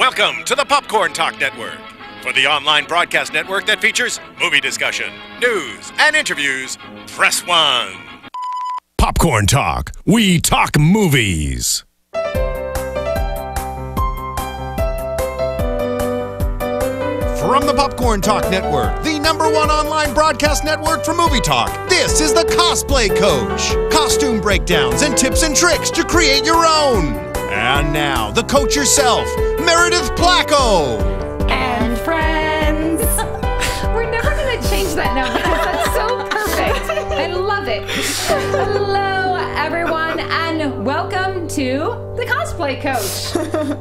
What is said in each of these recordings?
Welcome to the Popcorntalk Network. For the online broadcast network that features movie discussion, news, and interviews, press 1. Popcorn Talk. We talk movies. From the Popcorn Talk Network, the #1 online broadcast network for movie talk, this is the Cosplay Coach. Costume breakdowns and tips and tricks to create your own. And now, the coach herself, Meredith Placko. And friends. We're never going to change that now because that's so perfect. I love it. Hello, everyone, and welcome to the Cosplay Coach.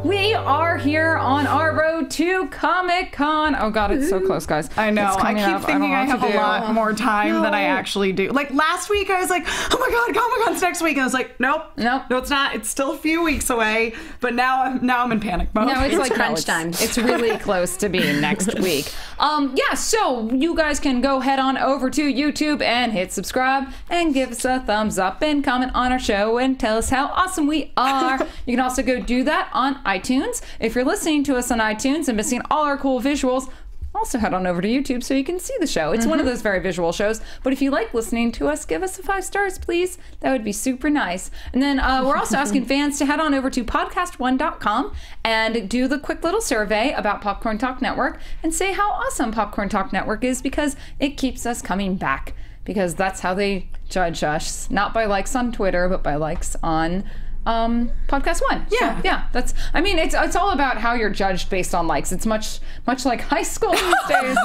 We are here on our road to Comic-Con. Oh, God, it's so close, guys. I know. I keep thinking I have a lot more time than I actually do. Like, last week, I was like, oh, my God, Comic-Con's next week. And I was like, nope. No, it's not. It's still a few weeks away. But now I'm in panic mode. No, it's like crunch time. It's really close to being next week. Yeah, so you guys can go head on over to YouTube and hit subscribe and give us a thumbs up and comment on our show and tell us how awesome we are. You can also go do that on iTunes. If you're listening to us on iTunes and missing all our cool visuals, also head on over to YouTube so you can see the show. It's one of those very visual shows, but if you like listening to us, give us 5 stars, please. That would be super nice. And then we're also asking fans to head on over to podcast1.com and do the quick little survey about Popcorn Talk Network and say how awesome Popcorn Talk Network is, because it keeps us coming back, because that's how they judge us. Not by likes on Twitter, but by likes on Podcast One. Yeah. So, yeah, that's, I mean, it's all about how you're judged based on likes. It's much like high school these days.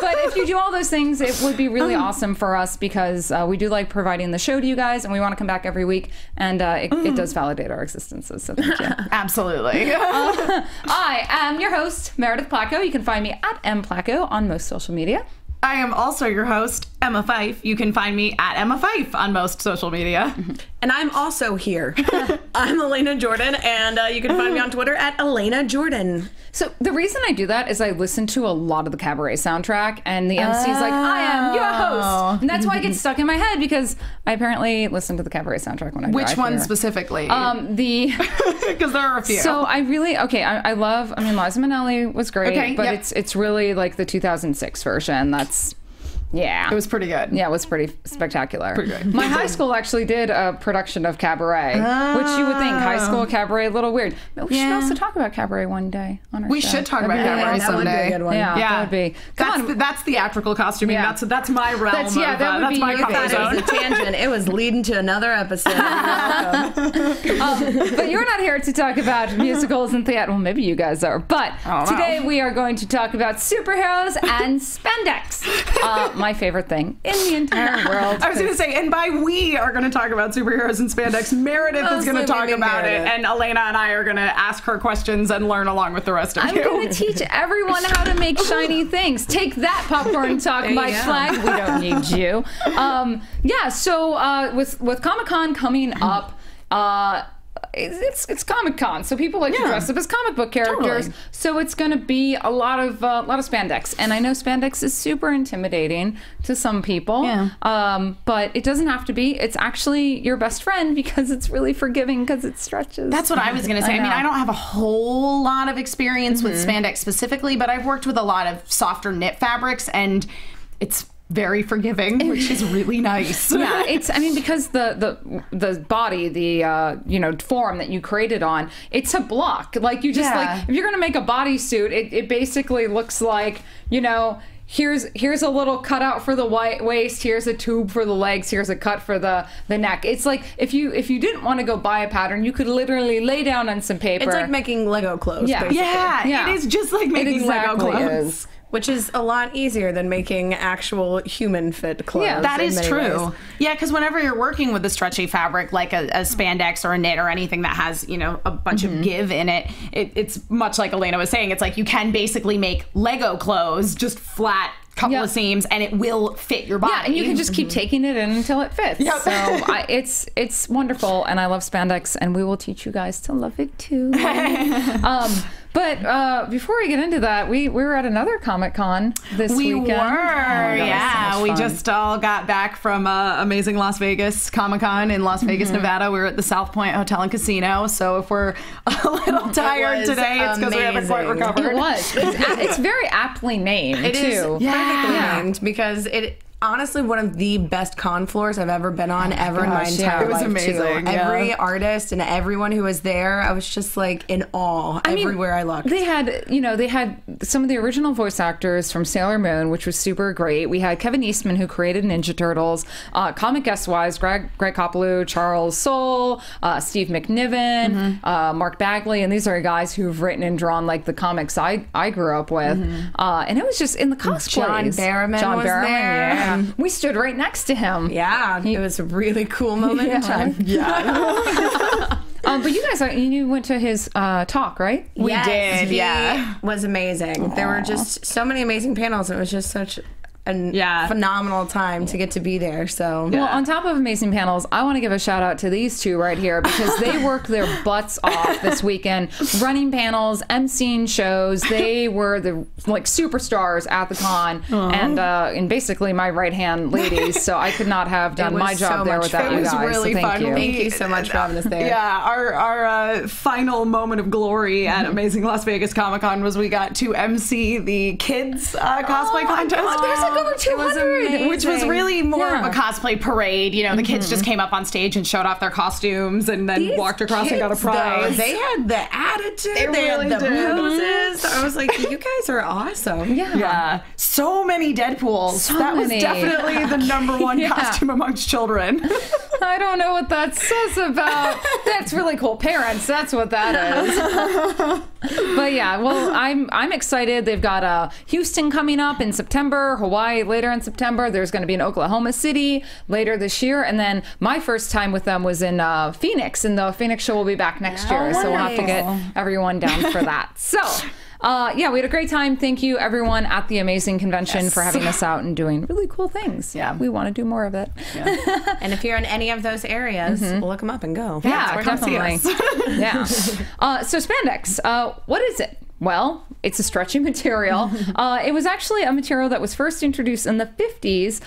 But if you do all those things, it would be really awesome for us, because we do like providing the show to you guys, and we want to come back every week, and it does validate our existences, so thank you. Absolutely. I am your host, Meredith Placko. You can find me at mplacko on most social media. I am also your host, Emma Fyfe. You can find me at Emma Fyfe on most social media. And I'm also here. I'm Alana Jordan, and you can find me on Twitter at Alana Jordan. So the reason I do that is I listen to a lot of the Cabaret soundtrack, and the MC is like, I am your host. And that's why it gets stuck in my head, because I apparently listen to the Cabaret soundtrack when I drive. Which one here. Specifically? Because there are a few. So I really, I love, Liza Minnelli was great, but it's really like the 2006 version. Yeah. It was pretty good. Yeah, it was pretty spectacular. Pretty good. My high school actually did a production of Cabaret, which you would think, high school Cabaret, a little weird. But we should also talk about Cabaret one day on our show. We should talk about Cabaret someday. That would be a good one. Yeah, that would be. That's theatrical costuming. Yeah. That's my realm. That's my comfort zone. It was a tangent. It was leading to another episode. But you're not here to talk about musicals and theater. Well, maybe you guys are. But today we are going to talk about superheroes and spandex. My favorite thing in the entire world. I was going to say, and by we are going to talk about superheroes and spandex, Meredith is going to talk about it, and Alana and I are going to ask her questions and learn along with the rest of you. I'm going to teach everyone how to make shiny things. Take that, Popcorn Talk, Mike Flag. We don't need you. So with Comic-Con coming up, it's Comic-Con, so people like to dress up as comic book characters. Totally. So it's going to be a lot of spandex, and I know spandex is super intimidating to some people. Yeah. But it doesn't have to be. It's actually your best friend, because it's really forgiving, because it stretches. That's what I was going to say. I mean, I don't have a whole lot of experience with spandex specifically, but I've worked with a lot of softer knit fabrics, and it's very forgiving, which is really nice. Yeah, because the body, the form that you created on, it's a block. Like, you just like, if you're gonna make a bodysuit, it basically looks like, here's a little cutout for the waist, here's a tube for the legs, here's a cut for the neck. It's like, if you didn't want to go buy a pattern, you could literally lay down on some paper. It's like making Lego clothes. Yeah, basically. Yeah, it is just like making Lego clothes. Which is a lot easier than making actual human fit clothes. Yeah, that is true. Ways. Yeah, because whenever you're working with a stretchy fabric like a spandex or a knit or anything that has, a bunch of give in it, it's much like Alana was saying. It's like you can basically make Lego clothes, just flat couple of seams, and it will fit your body. Yeah, and you can just keep taking it in until it fits. Yep. So it's wonderful, and I love spandex, and we will teach you guys to love it too. But before we get into that, we were at another Comic-Con this weekend. We were, yeah. we just all got back from amazing Las Vegas Comic-Con in Las Vegas, Nevada. We were at the South Point Hotel and Casino, so if we're a little tired today, it's because we haven't quite recovered. It was. It's very aptly named, It is too. perfectly named because it honestly one of the best con floors I've ever been on ever in my gosh, entire yeah. life. It was amazing, Too. yeah. Every artist and everyone who was there, I was just like in awe everywhere I looked. They had some of the original voice actors from Sailor Moon, which was super great. We had Kevin Eastman, who created Ninja Turtles. Comic guest-wise, Greg Coppola, Charles Soule, Steve McNiven, Mark Bagley, and these are guys who've written and drawn like the comics I grew up with. And it was just in the cosplays. John Barrowman was there. Yeah. We stood right next to him. Yeah, it was a really cool moment in time. But you guys, you went to his talk, right? We did, he yeah. was amazing. There were just so many amazing panels. It was just such a phenomenal time to get to be there. So Well, on top of amazing panels, I want to give a shout out to these two right here because they worked their butts off this weekend, running panels, emceeing shows. They were the superstars at the con, and basically my right hand ladies. So I could not have done my job there without you guys. It was really so fun. Thank thank you so much for having us there. Yeah, our final moment of glory at Amazing Las Vegas Comic Con was we got to MC the kids cosplay contest. There's like over 200, which was really more of a Yeah. cosplay parade. You know, the kids just came up on stage and showed off their costumes and then walked across and got a prize. They had the attitude. They really had the did. poses. I was like, you guys are awesome. Yeah. So many Deadpools. That was many. definitely the number one Yeah. costume amongst children. I don't know what that says about. That's really cool. Parents, that's what that is. But yeah, well, I'm excited. They've got Houston coming up in September, Hawaii later in September. There's going to be in Oklahoma City later this year, and then my first time with them was in Phoenix, and the Phoenix show will be back next year. So we'll have to get everyone down for that. So. Yeah, we had a great time. Thank you, everyone at the Amazing Convention for having us out and doing really cool things. Yeah. We want to do more of it. And if you're in any of those areas, look them up and go. Yeah, come see definitely. Yeah. So spandex, what is it? Well, it's a stretchy material. It was actually a material that was first introduced in the 50s,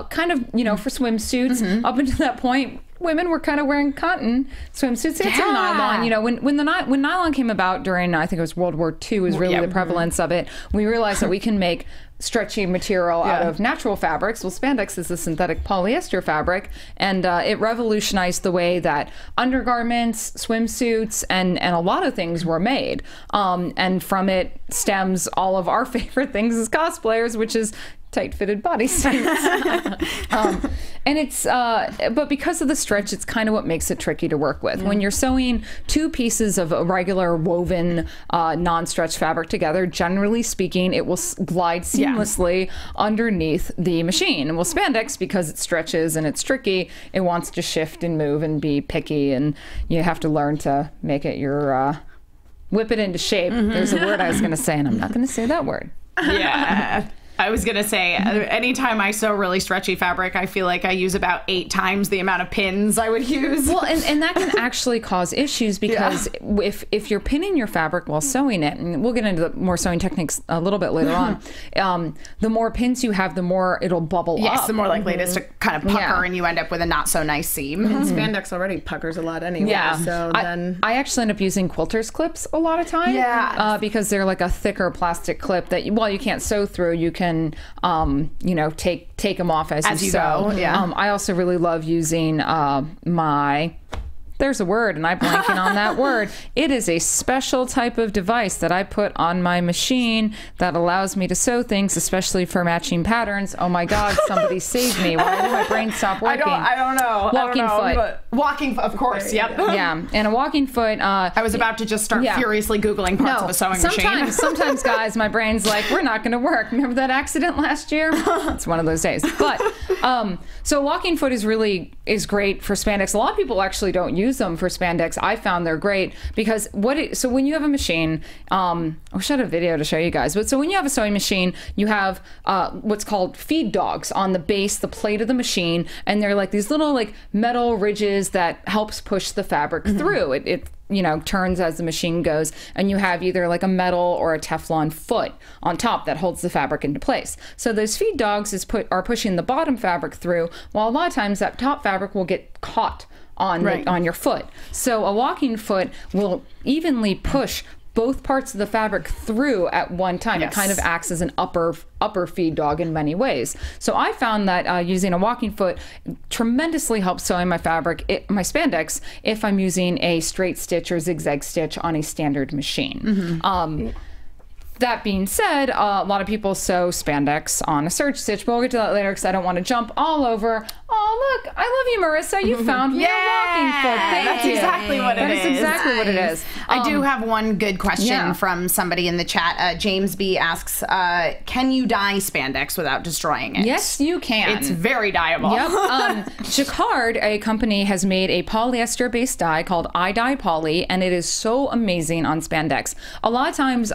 kind of, for swimsuits. Up until that point, women were kind of wearing cotton swimsuits. They had some nylon. When nylon came about during, I think it was World War II, was really the prevalence of it. We realized that we can make stretchy material out of natural fabrics. Well, spandex is a synthetic polyester fabric, and it revolutionized the way that undergarments, swimsuits, and a lot of things were made. And from it stems all of our favorite things as cosplayers, which is tight-fitted bodysuits. And it's, but because of the stretch, it's kind of what makes it tricky to work with. When you're sewing two pieces of a regular woven non-stretch fabric together, generally speaking, it will glide seamlessly underneath the machine. Well, spandex, because it stretches and it's tricky, it wants to shift and move and be picky, and you have to learn to make it your, whip it into shape. There's a word I was going to say, and I'm not going to say that word. Yeah. I was going to say, anytime I sew really stretchy fabric, I feel like I use about 8 times the amount of pins I would use. Well, and that can actually cause issues because if you're pinning your fabric while sewing it, and we'll get into the more sewing techniques a little bit later on, the more pins you have, the more it'll bubble up. Yes, the more likely it is to kind of pucker and you end up with a not so nice seam. And spandex already puckers a lot anyway. Yeah. So then I actually end up using quilter's clips a lot of time. Yeah. Because they're like a thicker plastic clip that while you can't sew through, you can take them off as you sew. go. Yeah. I also really love using there's a word and I'm blanking on that word. It is a special type of device that I put on my machine that allows me to sew things, especially for matching patterns. Oh my God, somebody save me. Why did my brain stop working? I don't know. Walking foot. But walking, of course, yep. Yeah, and a walking foot. I was about to just start furiously Googling parts of a sewing machine. Sometimes, guys, my brain's like, we're not going to work. Remember that accident last year? It's one of those days. But so walking foot is great for spandex. A lot of people actually don't use them for spandex. I found they're great because so when you have a machine, I wish I had a video to show you guys, but so when you have a sewing machine, you have what's called feed dogs on the base, the plate of the machine, and they're like these little like metal ridges that helps push the fabric through. It turns as the machine goes, and you have either like a metal or a Teflon foot on top that holds the fabric into place. So those feed dogs are pushing the bottom fabric through, while a lot of times that top fabric will get caught on your foot. So a walking foot will evenly push both parts of the fabric through at one time. Yes. It kind of acts as an upper feed dog in many ways. So I found that using a walking foot tremendously helps sewing my fabric, my spandex, if I'm using a straight stitch or zigzag stitch on a standard machine. That being said, a lot of people sew spandex on a serge stitch, but we'll get to that later because I don't want to jump all over. Oh, look, I love you, Marissa. You found me a walking foot. That's exactly what it is. That is exactly what it is. I do have one good question from somebody in the chat. James B asks, can you dye spandex without destroying it? Yes, you can. It's very dyeable. Yep. Jacquard, a company, has made a polyester-based dye called iDye Poly, and it is so amazing on spandex. A lot of times,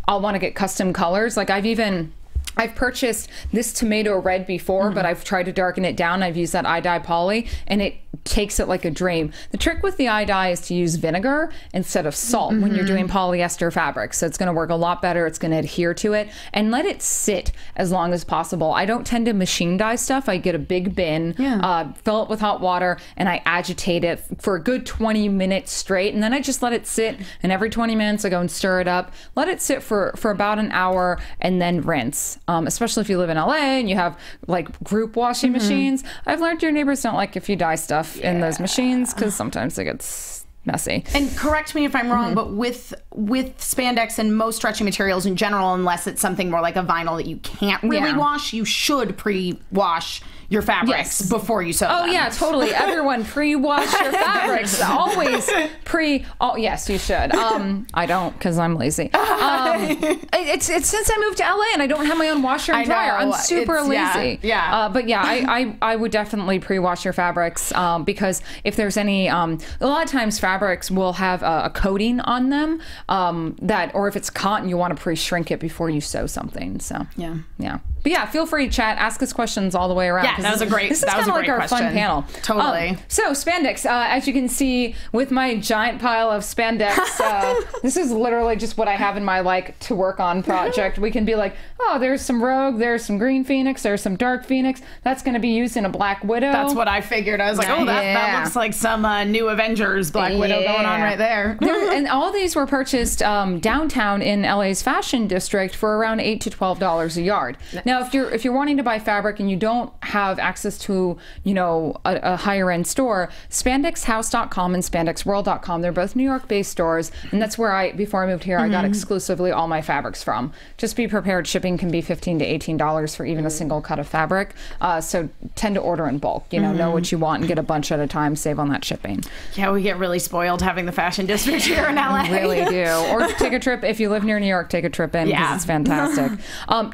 I'll want to get custom colors. Like I've purchased this tomato red before, but I've tried to darken it down. I've used that iDye Poly, and it takes it like a dream. The trick with the iDye is to use vinegar instead of salt when you're doing polyester fabric. So it's going to work a lot better. It's going to adhere to it, and let it sit as long as possible. I don't tend to machine dye stuff. I get a big bin, fill it with hot water, and I agitate it for a good 20 minutes straight, and then I just let it sit, and every 20 minutes I go and stir it up. Let it sit for about an hour, and then rinse. Especially if you live in LA and you have like group washing machines. I've learned your neighbors don't like if you dye stuff in those machines because sometimes it gets messy. And correct me if I'm wrong, but with spandex and most stretchy materials in general, unless it's something more like a vinyl that you can't really wash, you should pre-wash your fabrics before you sew them. Oh yeah, totally. Everyone pre-wash your fabrics. Always Oh yes, you should. I don't because I'm lazy. It's since I moved to LA and I don't have my own washer and dryer. I'm super lazy. But yeah, I would definitely pre-wash your fabrics because if there's any, a lot of times fabrics will have a coating on them or if it's cotton, you want to pre-shrink it before you sew something. So yeah. But yeah, feel free to chat, ask us questions all the way around. Yeah, that was a great. This is kind of like our fun panel. Totally. So spandex, as you can see, with my giant pile of spandex, this is literally just what I have in my to work on project. We can be like, oh, there's some Rogue, there's some Green Phoenix, there's some Dark Phoenix. That's going to be used in a Black Widow. That's what I figured. I was like, oh, that looks like some new Avengers Black Widow going on right there. And all these were purchased downtown in LA's fashion district for around $8 to $12 a yard. Now, if you're wanting to buy fabric and you don't have access to, a higher end store, spandexhouse.com and spandexworld.com, they're both New York based stores, and that's where before I moved here, I got exclusively all my fabrics from. Just be prepared, shipping can be $15 to $18 for even a single cut of fabric. So tend to order in bulk, know what you want and get a bunch at a time, save on that shipping. Yeah, we get really spoiled having the fashion district here in LA. We really do. Or take a trip, if you live near New York, take a trip in because it's fantastic.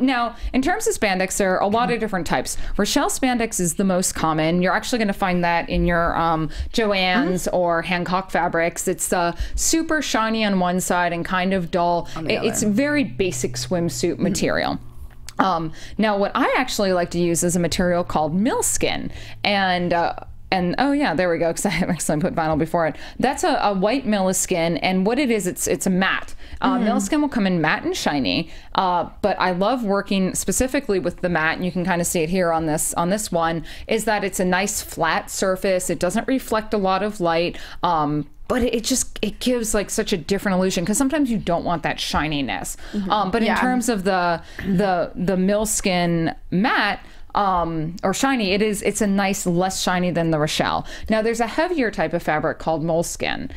Now, in terms of spandex, there are a lot of different types. Rochelle spandex is the most common. You're actually going to find that in your Joann's or Hancock fabrics. It's super shiny on one side and kind of dull. It's very basic swimsuit material. Now, what I actually like to use is a material called millskin. And oh yeah, there we go, because I actually put vinyl before it. That's a white milliskin, and what it is, it's a matte. Milliskin will come in matte and shiny, but I love working specifically with the matte, and you can kind of see it here on this one, is that it's a nice flat surface. It doesn't reflect a lot of light, but it gives like such a different illusion because sometimes you don't want that shininess. But in terms of the milliskin matte, or shiny, it's a nice, less shiny than the Rochelle. Now there's a heavier type of fabric called moleskin,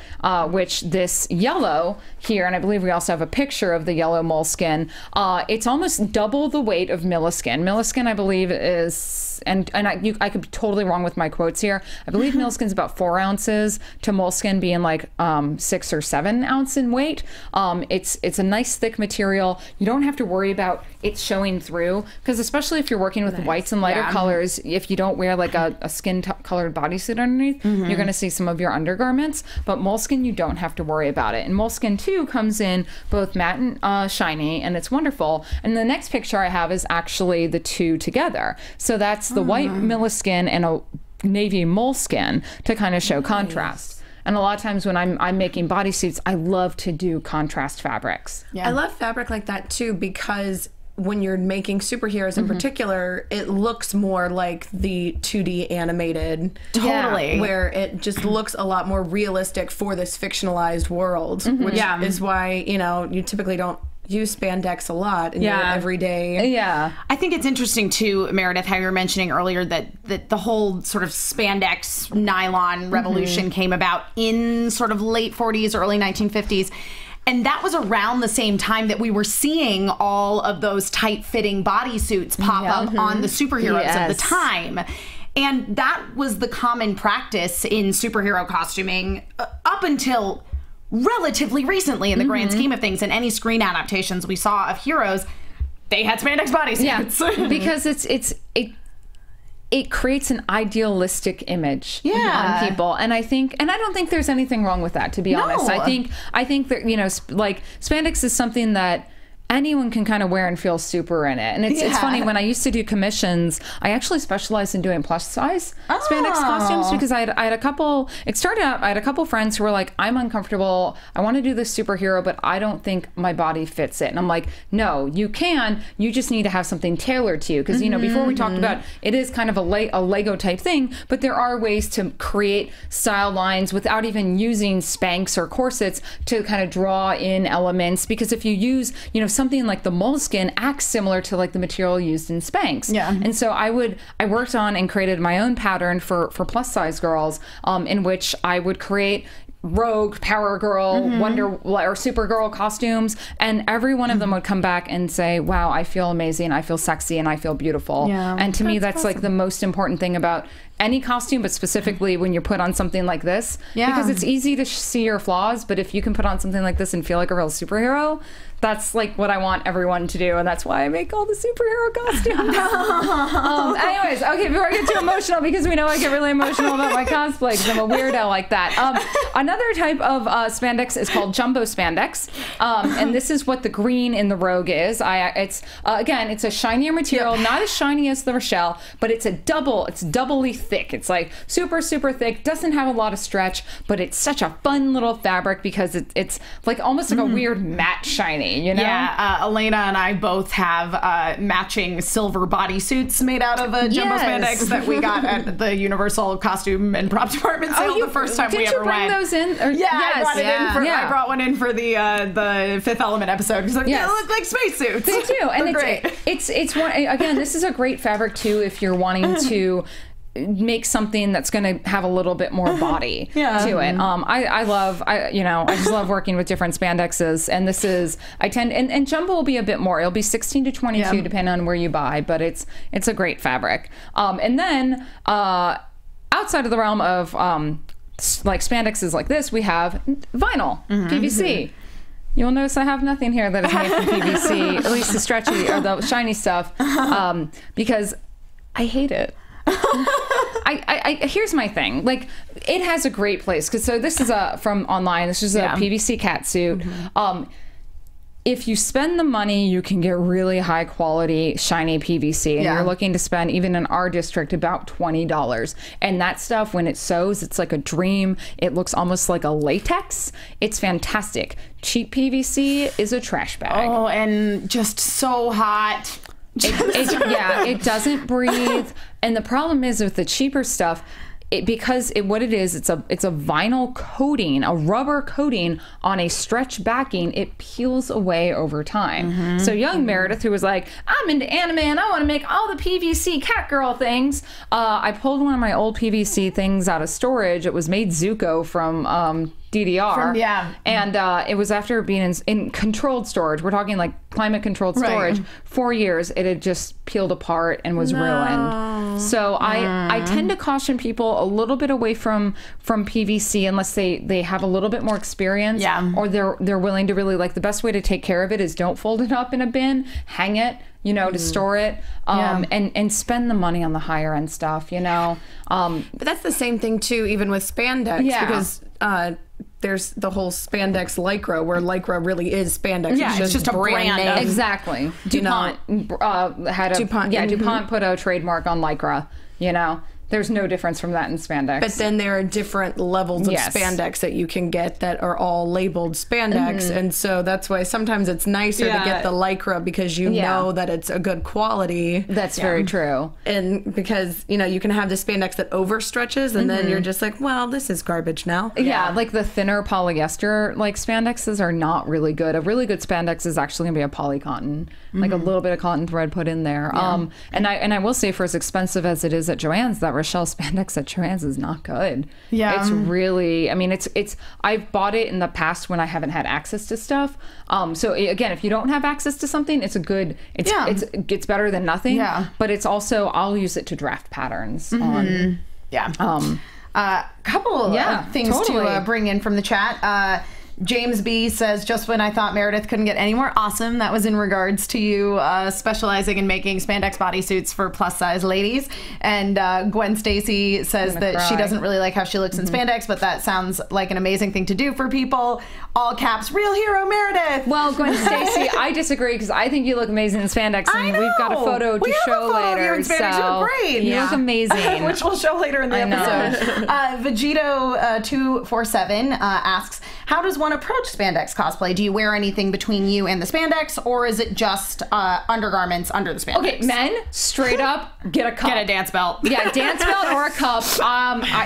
which this yellow here, and I believe we also have a picture of the yellow moleskin, it's almost double the weight of milliskin. Milliskin, I believe, is, and I could be totally wrong with my quotes here, I believe milliskin's about 4 ounces to moleskin being like 6 or 7 ounce in weight. It's a nice thick material. You don't have to worry about it showing through, because especially if you're working with whites and lighter colors, if you don't wear like a skin colored bodysuit underneath, you're going to see some of your undergarments. But moleskin, you don't have to worry about it. And moleskin too comes in both matte and shiny, and it's wonderful. And the next picture I have is actually the two together. So that's the white milliskin and a navy moleskin to kind of show contrast. And a lot of times when I'm making bodysuits, I love to do contrast fabrics. I love fabric like that too, because when you're making superheroes in particular, it looks more like the 2D animated. Totally. Where it just looks a lot more realistic for this fictionalized world, which is why, you know, you typically don't use spandex a lot in your everyday. Yeah. I think it's interesting too, Meredith, how you were mentioning earlier that the whole sort of spandex nylon revolution came about in sort of late 40s, early 1950s. And that was around the same time that we were seeing all of those tight-fitting bodysuits pop up on the superheroes of the time. And that was the common practice in superhero costuming up until relatively recently in the grand scheme of things. In any screen adaptations we saw of heroes, they had spandex bodysuits. Yeah, because it creates an idealistic image on people, and I don't think there's anything wrong with that, to be honest. I think that, you know, like spandex is something that anyone can kind of wear and feel super in it. And it's funny, when I used to do commissions, I actually specialized in doing plus size spandex costumes, because I had a couple, it started out, I had a couple friends who were like, I'm uncomfortable, I want to do this superhero, but I don't think my body fits it. And I'm like, no, you can, you just need to have something tailored to you. Because, you know, before we talked about, it is kind of a Lego type thing, but there are ways to create style lines without even using Spanx or corsets to kind of draw in elements. Because if you use, you know, something like the moleskin acts similar to like the material used in Spanx. And so I worked on and created my own pattern for plus size girls, in which I would create Rogue, Power Girl, Wonder or Supergirl costumes, and every one of them would come back and say, wow, I feel amazing, I feel sexy, and I feel beautiful. And to me, that's awesome. Like the most important thing about any costume, but specifically when you put on something like this, because it's easy to see your flaws, but if you can put on something like this and feel like a real superhero, that's like what I want everyone to do, and that's why I make all the superhero costumes. Anyways, okay, before I get too emotional, because we know I get really emotional about my cosplay because I'm a weirdo like that. Another type of spandex is called jumbo spandex, and this is what the green in the Rogue is. It's again, it's a shinier material, not as shiny as the Rochelle, but it's doubly thick. It's like super thick, doesn't have a lot of stretch, but it's such a fun little fabric because it's like almost like a weird matte shiny. You know? Yeah, Alana and I both have matching silver bodysuits made out of jumbo spandex that we got at the Universal Costume and Prop Department sale the first time we ever went. Did you bring those in? I brought one in for the Fifth Element episode because they look like spacesuits. They do, and great. It's one, again, this is a great fabric too if you're wanting to make something that's going to have a little bit more body to it. I just love working with different spandexes, and this is, and jumbo will be a bit more. It'll be 16 to 22 depending on where you buy, but it's a great fabric. And then outside of the realm of like spandexes like this, we have vinyl, PVC. You'll notice I have nothing here that is made from PVC, at least the stretchy or the shiny stuff, because I hate it. Here's my thing. Like, it has a great place because this is from online. This is a PVC catsuit. If you spend the money, you can get really high quality shiny PVC, and you're looking to spend, even in our district, about $20. And that stuff, when it sews, it's like a dream. It looks almost like a latex. It's fantastic. Cheap PVC is a trash bag. Oh, and just so hot. It doesn't breathe. And the problem is with the cheaper stuff, what it is, it's a vinyl coating, a rubber coating on a stretch backing. It peels away over time. So young Meredith, who was like, I'm into anime and I want to make all the PVC catgirl things, I pulled one of my old PVC things out of storage. It was made Zuko from DDR. And it was after being in controlled storage. We're talking like climate controlled storage. 4 years, it had just peeled apart and was ruined. So I tend to caution people a little bit away from PVC unless they have a little bit more experience, or they're willing to really, like, the best way to take care of it is don't fold it up in a bin, hang it, you know, to store it, and spend the money on the higher end stuff, you know. But that's the same thing too, even with spandex, because there's the whole spandex lycra, where lycra really is spandex. It's just a brand name. Exactly. DuPont DuPont put a trademark on lycra, you know. There's no difference from that in spandex. But then there are different levels of spandex that you can get that are all labeled spandex. And so that's why sometimes it's nicer to get the Lycra because you know that it's a good quality. That's very true. And because, you know, you can have the spandex that overstretches and then you're just like, well, this is garbage now. Yeah, like the thinner polyester like spandexes are not really good. A really good spandex is actually going to be a poly cotton, like a little bit of cotton thread put in there. And I will say, for as expensive as it is at Joann's, that Rochelle spandex at Joann's is not good. Yeah, it's really. I mean, it's. I've bought it in the past when I haven't had access to stuff. So again, if you don't have access to something, it's a good. It's better than nothing. Yeah. But it's also, I'll use it to draft patterns on. Yeah. Couple of things to bring in from the chat. James B says, just when I thought Meredith couldn't get any more awesome, that was in regards to you specializing in making spandex bodysuits for plus size ladies. And Gwen Stacy says that she doesn't really like how she looks in spandex, but that sounds like an amazing thing to do for people. All caps, real hero Meredith. Well, Gwen Stacy, I disagree because I think you look amazing in spandex, and we've got a photo to show later. You in spandex. You look great. You look amazing, which we'll show later in the episode. Vegito 247 asks, how does one approach spandex cosplay? Do you wear anything between you and the spandex, or is it just undergarments under the spandex? Okay, men, straight up, get a cup. Get a dance belt. Yeah, dance belt or a cup.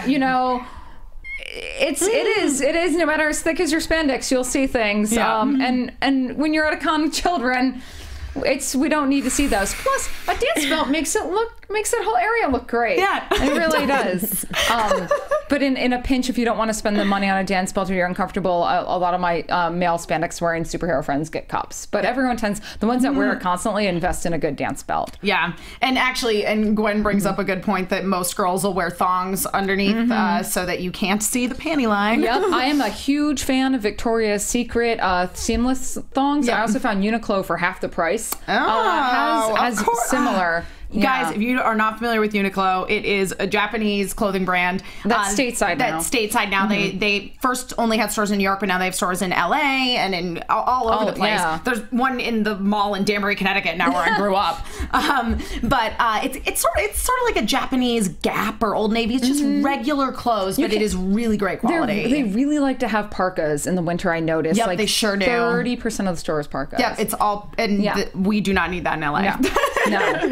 You know, it is no matter as thick as your spandex, you'll see things. Yeah. And when you're at a con with children, we don't need to see those. Plus, a dance belt makes that whole area look great. Yeah, it really does. But in a pinch, if you don't want to spend the money on a dance belt or you're uncomfortable, a lot of my male spandex wearing superhero friends get cups. But everyone tends, the ones that wear it constantly, invest in a good dance belt. Yeah, and actually, and Gwen brings up a good point that most girls will wear thongs underneath so that you can't see the panty line. Yep, I am a huge fan of Victoria's Secret seamless thongs. Yep. I also found Uniqlo for half the price. Has similar. Guys, if you are not familiar with Uniqlo, it is a Japanese clothing brand. That's stateside now. That's stateside now. They first only had stores in New York, but now they have stores in LA and in all over the place. Yeah. There's one in the mall in Danbury, Connecticut, now where I grew up. But it's sort of like a Japanese Gap or Old Navy. It's just regular clothes, but it is really great quality. They really like to have parkas in the winter, I noticed. Yep, they sure do. 30% of the store is parkas. Yeah, it's all, and we do not need that in LA. No.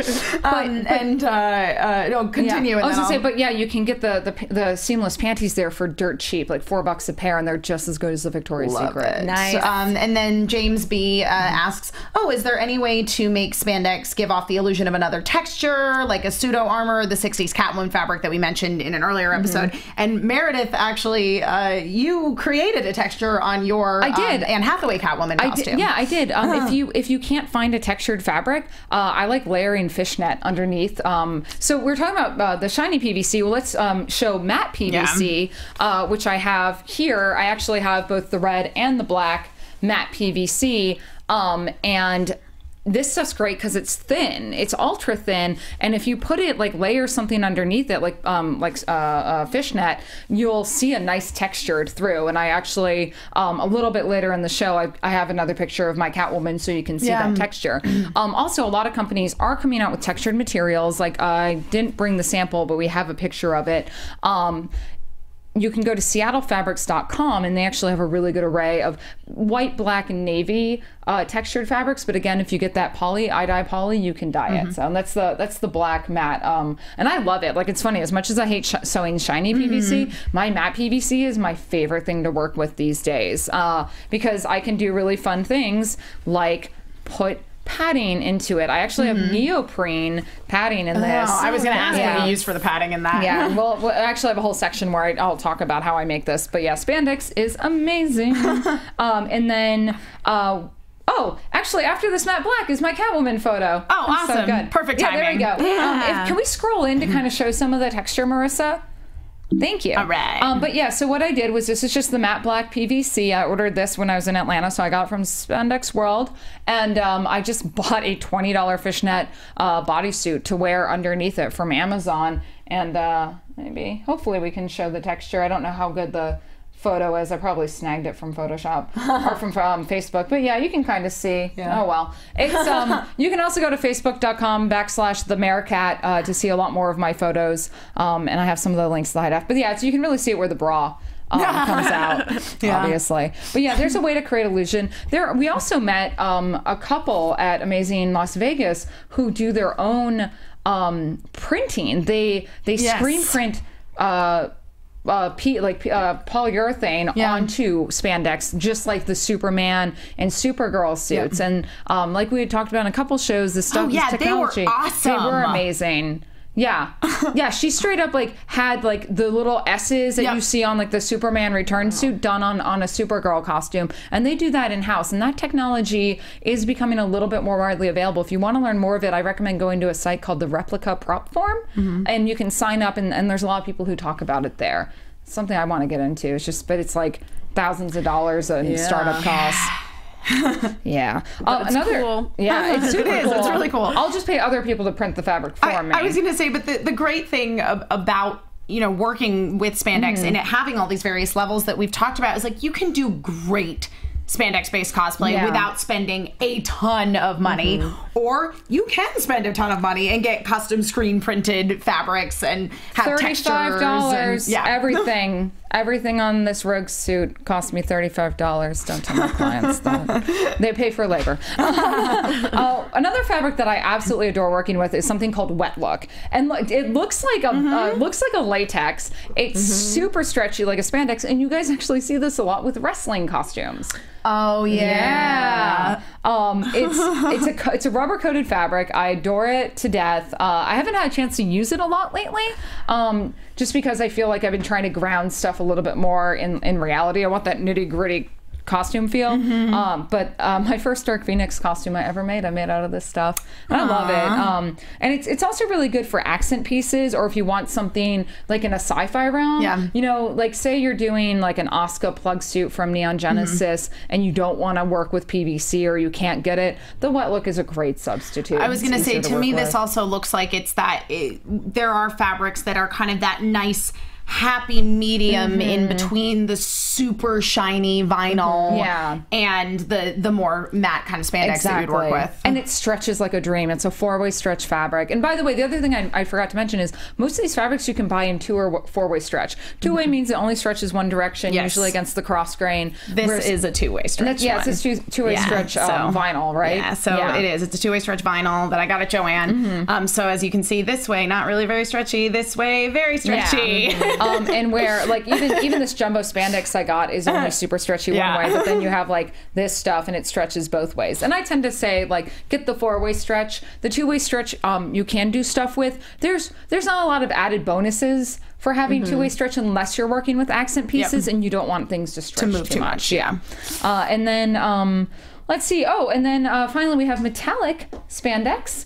Continue. I was gonna say, but yeah, you can get the seamless panties there for dirt cheap, like $4 a pair, and they're just as good as the Victoria's Secret. Nice. And then James B asks, is there any way to make spandex give off the illusion of another texture, like a pseudo armor, the 60s Catwoman fabric that we mentioned in an earlier episode? And Meredith, actually, you created a texture on your Anne Hathaway Catwoman costume. I did. If you can't find a textured fabric, I like layering fishnet underneath. So we're talking about the shiny PVC. Well, let's show matte PVC, which I have here. I actually have both the red and the black matte PVC, and this stuff's great because it's thin. It's ultra thin, and if you put it, like, layer something underneath it, like a fishnet, you'll see a nice textured through. And I actually, a little bit later in the show, I have another picture of my Catwoman so you can see that texture. Also, a lot of companies are coming out with textured materials. Like, I didn't bring the sample, but we have a picture of it. You can go to seattlefabrics.com, and they actually have a really good array of white, black, and navy textured fabrics. But again, if you get that dye poly, you can dye it. So that's the black matte, and I love it. Like, it's funny, as much as I hate sewing shiny PVC, my matte PVC is my favorite thing to work with these days, because I can do really fun things like put padding into it. I actually have neoprene padding in this. I was going to ask what you use for the padding in that. Yeah, well, I actually have a whole section where I'll talk about how I make this. But yeah, spandex is amazing. And then, actually, after this matte black is my Catwoman photo. Oh, awesome. So good. Perfect timing. Yeah, there we go. Can we scroll in to kind of show some of the texture, Marissa? Thank you. All right. But yeah, so what I did was, this is just the matte black PVC. I ordered this when I was in Atlanta, so I got it from Spandex World. And I just bought a $20 fishnet bodysuit to wear underneath it from Amazon. And hopefully we can show the texture. I don't know how good the photo is. I probably snagged it from Photoshop or from Facebook, but yeah, you can kind of see. Oh well, it's you can also go to facebook.com/themeerkat to see a lot more of my photos, and I have some of the links that I have. But yeah, so you can really see it where the bra comes out, obviously. But yeah, there's a way to create illusion. We also met a couple at Amazing Las Vegas who do their own printing. They screen print polyurethane onto spandex, just like the Superman and Supergirl suits. And like we had talked about in a couple shows, the stuff, this technology, they were awesome. They were amazing. Yeah. She straight up had the little S's that you see on the Superman return suit done on a Supergirl costume, and they do that in house, and that technology is becoming a little bit more widely available. If you want to learn more of it, I recommend going to a site called the Replica Prop Form, and you can sign up, and there's a lot of people who talk about it there. It's something I want to get into. But it's thousands of dollars in startup costs. Another cool. It's super cool. It's really cool. I'll just pay other people to print the fabric for me. I was going to say, but the great thing about working with spandex and it having all these various levels that we've talked about is you can do great spandex-based cosplay without spending a ton of money, or you can spend a ton of money and get custom screen printed fabrics and have $35 textures. Everything on this Rogue suit cost me $35. Don't tell my clients that. They pay for labor. Another fabric that I absolutely adore working with is something called Wet Look, and it looks like a latex. It's super stretchy like a spandex, and you guys actually see this a lot with wrestling costumes. Oh yeah. It's a rubber coated fabric. I adore it to death. I haven't had a chance to use it a lot lately, just because I feel like I've been trying to ground stuff a little bit more in reality. I want that nitty gritty costume feel. But my first Dark Phoenix costume I ever made, I made out of this stuff. And I love it. And it's also really good for accent pieces, or if you want something in a sci-fi realm. Say you're doing an Asuka plug suit from Neon Genesis and you don't want to work with PVC, or you can't get it, the Wet Look is a great substitute. I was going to say, to me, this also looks like there are fabrics that are kind of that nice happy medium in between the super shiny vinyl and the more matte kind of spandex that you'd work with. And it stretches like a dream. It's a 4-way stretch fabric. And by the way, the other thing I forgot to mention is most of these fabrics you can buy in 2 or 4-way stretch. 2-way means it only stretches one direction, usually against the cross grain. This is a 2-way stretch. It's a 2-way stretch vinyl, right? It is. It's a 2-way stretch vinyl that I got at Joann. So as you can see, this way, not really very stretchy. This way, very stretchy. And where even this jumbo spandex I got is only super stretchy one way, but then you have this stuff and it stretches both ways. And I tend to say get the 4-way stretch. The 2-way stretch you can do stuff with. There's not a lot of added bonuses for having 2-way stretch unless you're working with accent pieces and you don't want things to stretch move too much. And then let's see. And then finally we have metallic spandex,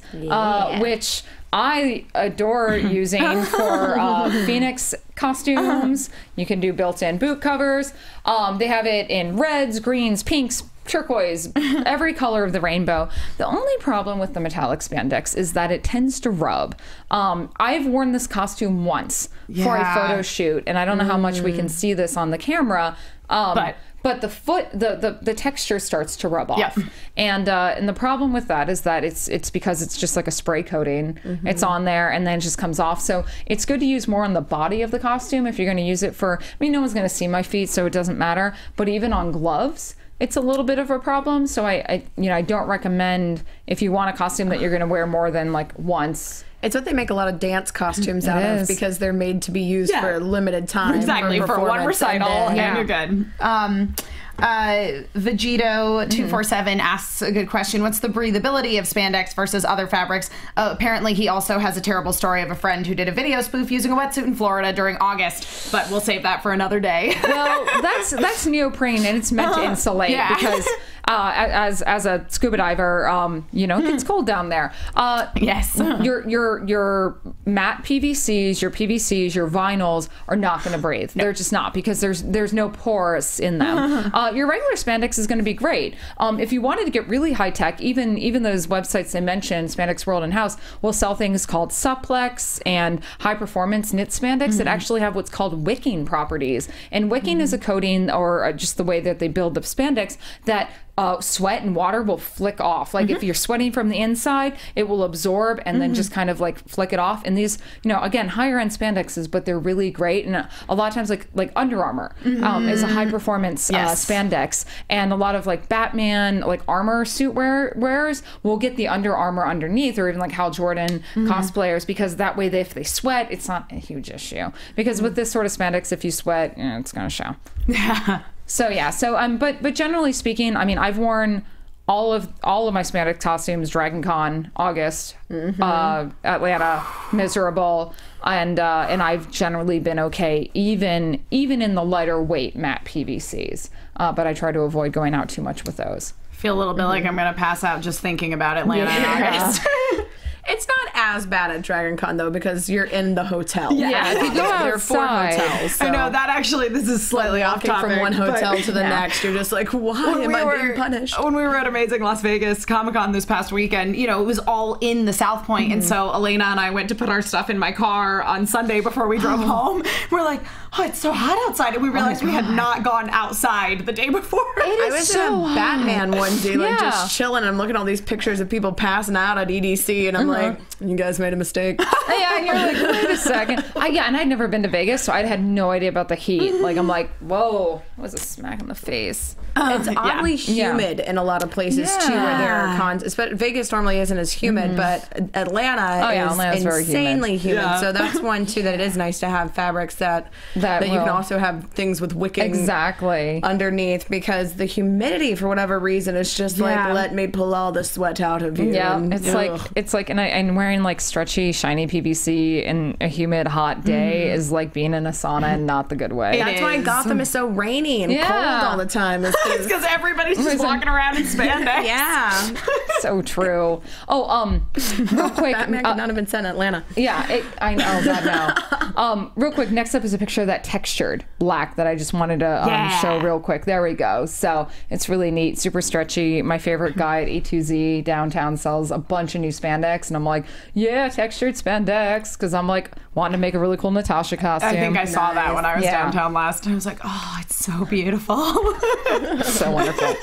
which I adore using for Phoenix costumes. You can do built-in boot covers. They have it in reds, greens, pinks, turquoise, every color of the rainbow. The only problem with the metallic spandex is that it tends to rub. I've worn this costume once for a photo shoot, and I don't know how much we can see this on the camera, but the texture starts to rub off. And the problem with that is that it's because it's just like a spray coating. It's on there and then it just comes off. So it's good to use more on the body of the costume if you're going to use it for, no one's going to see my feet, so it doesn't matter. But even on gloves, it's a little bit of a problem. So I don't recommend, if you want a costume that you're going to wear more than once. It's what they make a lot and dance out of, because they're made to be used for a limited time. Exactly, for one recital, and you're good. Vegito247 asks a good question. What's the breathability of spandex versus other fabrics? Apparently he also has a terrible story of a friend who did a video spoof using a wetsuit in Florida during August, but we'll save that for another day. Well, that's neoprene, and it's meant to insulate, because as a scuba diver, it gets cold down there. Yes. Your matte PVCs, your PVCs, your vinyls are not going to breathe. They're just not, because there's no pores in them. Your regular spandex is going to be great. If you wanted to get really high tech, even those websites they mentioned, Spandex World and House, will sell things called supplex and high performance knit spandex that actually have what's called wicking properties. And wicking is a coating, or just the way that they build the spandex, that sweat and water will flick off. Like if you're sweating from the inside, it will absorb and then just kind of like flick it off. And these, again, higher end spandexes, but they're really great. And a lot of times, like Under Armour is a high performance spandex, and a lot of like Batman, like armor suit wearers will get the Under Armour underneath, or even like Hal Jordan cosplayers, because that way if they sweat, it's not a huge issue. Because with this sort of spandex, if you sweat, it's going to show. Yeah. But generally speaking, I mean, I've worn all of my spandex costumes, Dragon Con, August, Atlanta, miserable, and I've generally been okay, even in the lighter weight matte PVCs. But I try to avoid going out too much with those. I feel a little bit like I'm gonna pass out just thinking about Atlanta in August. It's not as bad at Dragon Con, though, because you're in the hotel. Yeah, if you go outside. There are 4 hotels. So. I know, that actually, this is slightly off topic. From one hotel to the next, you're just like, why am I being punished? When we were at Amazing Las Vegas Comic-Con this past weekend, it was all in the South Point, and so Alana and I went to put our stuff in my car on Sunday before we drove home. We're like, oh, it's so hot outside, and we realized we had not gone outside the day before. I was in a Batman onesie, like just chilling, and I'm looking at all these pictures of people passing out at EDC, and I'm like, you guys made a mistake. Yeah, and you're like, wait a second. And I'd never been to Vegas, so I had no idea about the heat. Like, I'm like, whoa, it was a smack in the face. It's oddly humid in a lot of places too, where there are cons. Vegas normally isn't as humid, but Atlanta is insanely humid. Yeah. So that's one too, that it is nice to have fabrics that you can also have things with wicking underneath, because the humidity, for whatever reason, is just like, let me pull all the sweat out of you. Yeah, it's like, and wearing like stretchy, shiny PVC in a humid, hot day is like being in a sauna, and not the good way. That's why Gotham is so rainy and cold all the time. It's because everybody's just walking around in spandex. Yeah. So true. Oh, real quick. Batman could not have been set in Atlanta. Yeah, I know. God, no. Real quick, next up is a picture of that textured black that I just wanted to show real quick. There we go. So it's really neat, super stretchy. My favorite guy at A2Z downtown sells a bunch of new spandex, and I'm like, yeah, textured spandex, because I'm like wanting to make a really cool Natasha costume. I think I saw that when I was downtown last time. I was like, oh, it's so beautiful. So wonderful.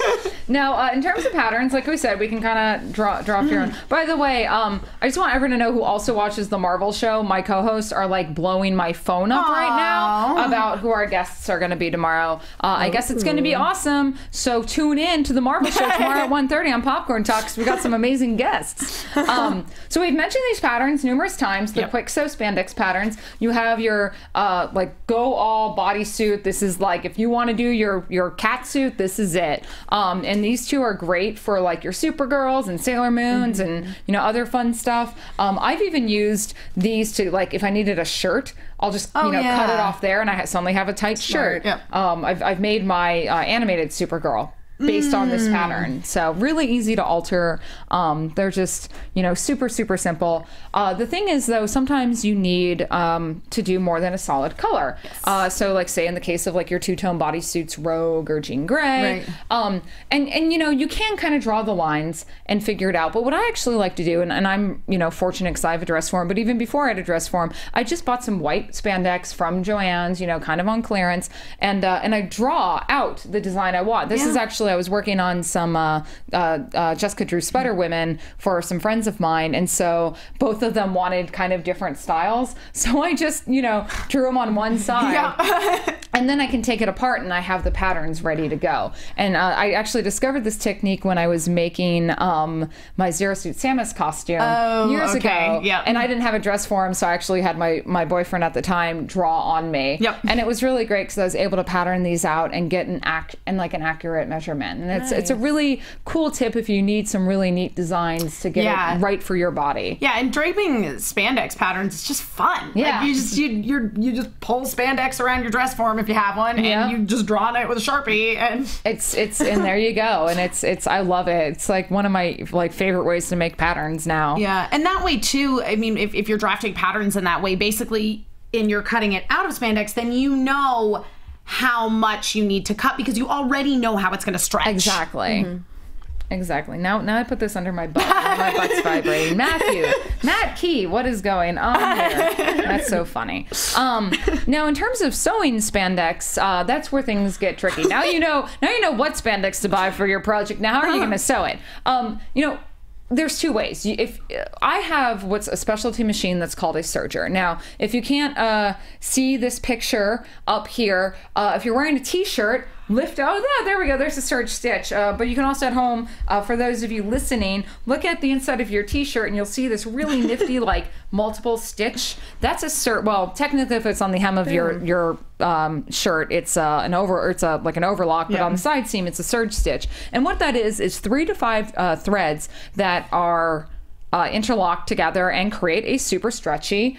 Now, in terms of patterns, like we said, we can kind of draw up your own. By the way, I just want everyone to know who also watches the Marvel show. My co-hosts are like blowing my phone up right now about who our guests are going to be tomorrow. I guess it's going to be awesome. So tune in to the Marvel show tomorrow at 1:30 on Popcorn Talk, because we got some amazing guests. So we've mentioned these patterns numerous times. The Quick Sew spandex patterns. You have your like go all bodysuit. This is like if you want to do your cat suit, this is it. And these two are great for like your Supergirls and Sailor Moons and other fun stuff. I've even used these to, like, if I needed a shirt, I'll just cut it off there, and I suddenly have a tight shirt. Yep. I've made my animated Supergirl based on this pattern. So really easy to alter. They're just, super, super simple. The thing is, though, sometimes you need to do more than a solid color. Yes. So like, say in the case of like your two-tone bodysuits, Rogue or Jean Grey. Right. And you can kind of draw the lines and figure it out. But what I actually like to do, and I'm, fortunate because I have a dress form, but even before I had a dress form, I just bought some white spandex from Joann's, kind of on clearance. And I draw out the design I want. This is actually, I was working on some Jessica Drew Spider Women for some friends of mine, and so both of them wanted kind of different styles, so I just drew them on one side, and then I can take it apart and I have the patterns ready to go. And I actually discovered this technique when I was making my Zero Suit Samus costume years ago, and I didn't have a dress for him, so I actually had my boyfriend at the time draw on me, and it was really great because I was able to pattern these out and get an accurate measurement measurement. And it's a really cool tip if you need some really neat designs to get it right for your body. Yeah, and draping spandex patterns is just fun. Yeah. Like you just pull spandex around your dress form if you have one, and you just draw on it with a Sharpie, and it's and there you go. And it's I love it. It's like one of my favorite ways to make patterns now. Yeah, and that way too, I mean, if you're drafting patterns in that way, basically, and you're cutting it out of spandex, then you know how much you need to cut because you already know how it's going to stretch. Exactly. Exactly. Now I put this under my butt. My butt's vibrating. Matt Key, what is going on here? That's so funny. Now, in terms of sewing spandex, that's where things get tricky. Now you know what spandex to buy for your project. Now, how are you going to sew it? There's two ways. If I have what's a specialty machine that's called a serger. Now, if you can't see this picture up here, if you're wearing a t-shirt, there we go. There's a serge stitch. But you can also at home, for those of you listening, look at the inside of your t-shirt and you'll see this really nifty multiple stitch. That's a well, technically if it's on the hem of your shirt, it's an overlock, but on the side seam it's a serge stitch. And what that is 3 to 5 threads that are interlock together and create a super stretchy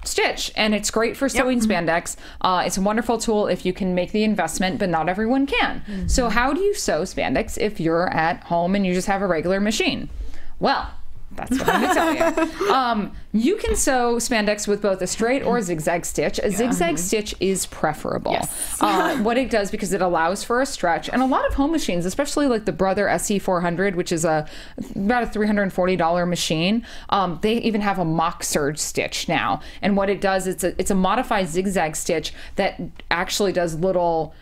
stitch. And it's great for sewing spandex. It's a wonderful tool if you can make the investment, but not everyone can. So how do you sew spandex if you're at home and you just have a regular machine? Well, that's what I'm going to tell you. You can sew spandex with both a straight or a zigzag stitch. A zigzag stitch is preferable. Yes. What it does, because it allows for a stretch, and a lot of home machines, especially like the Brother SE400, which is about a $340 machine, they even have a mock serge stitch now. And what it does, it's a modified zigzag stitch that actually does little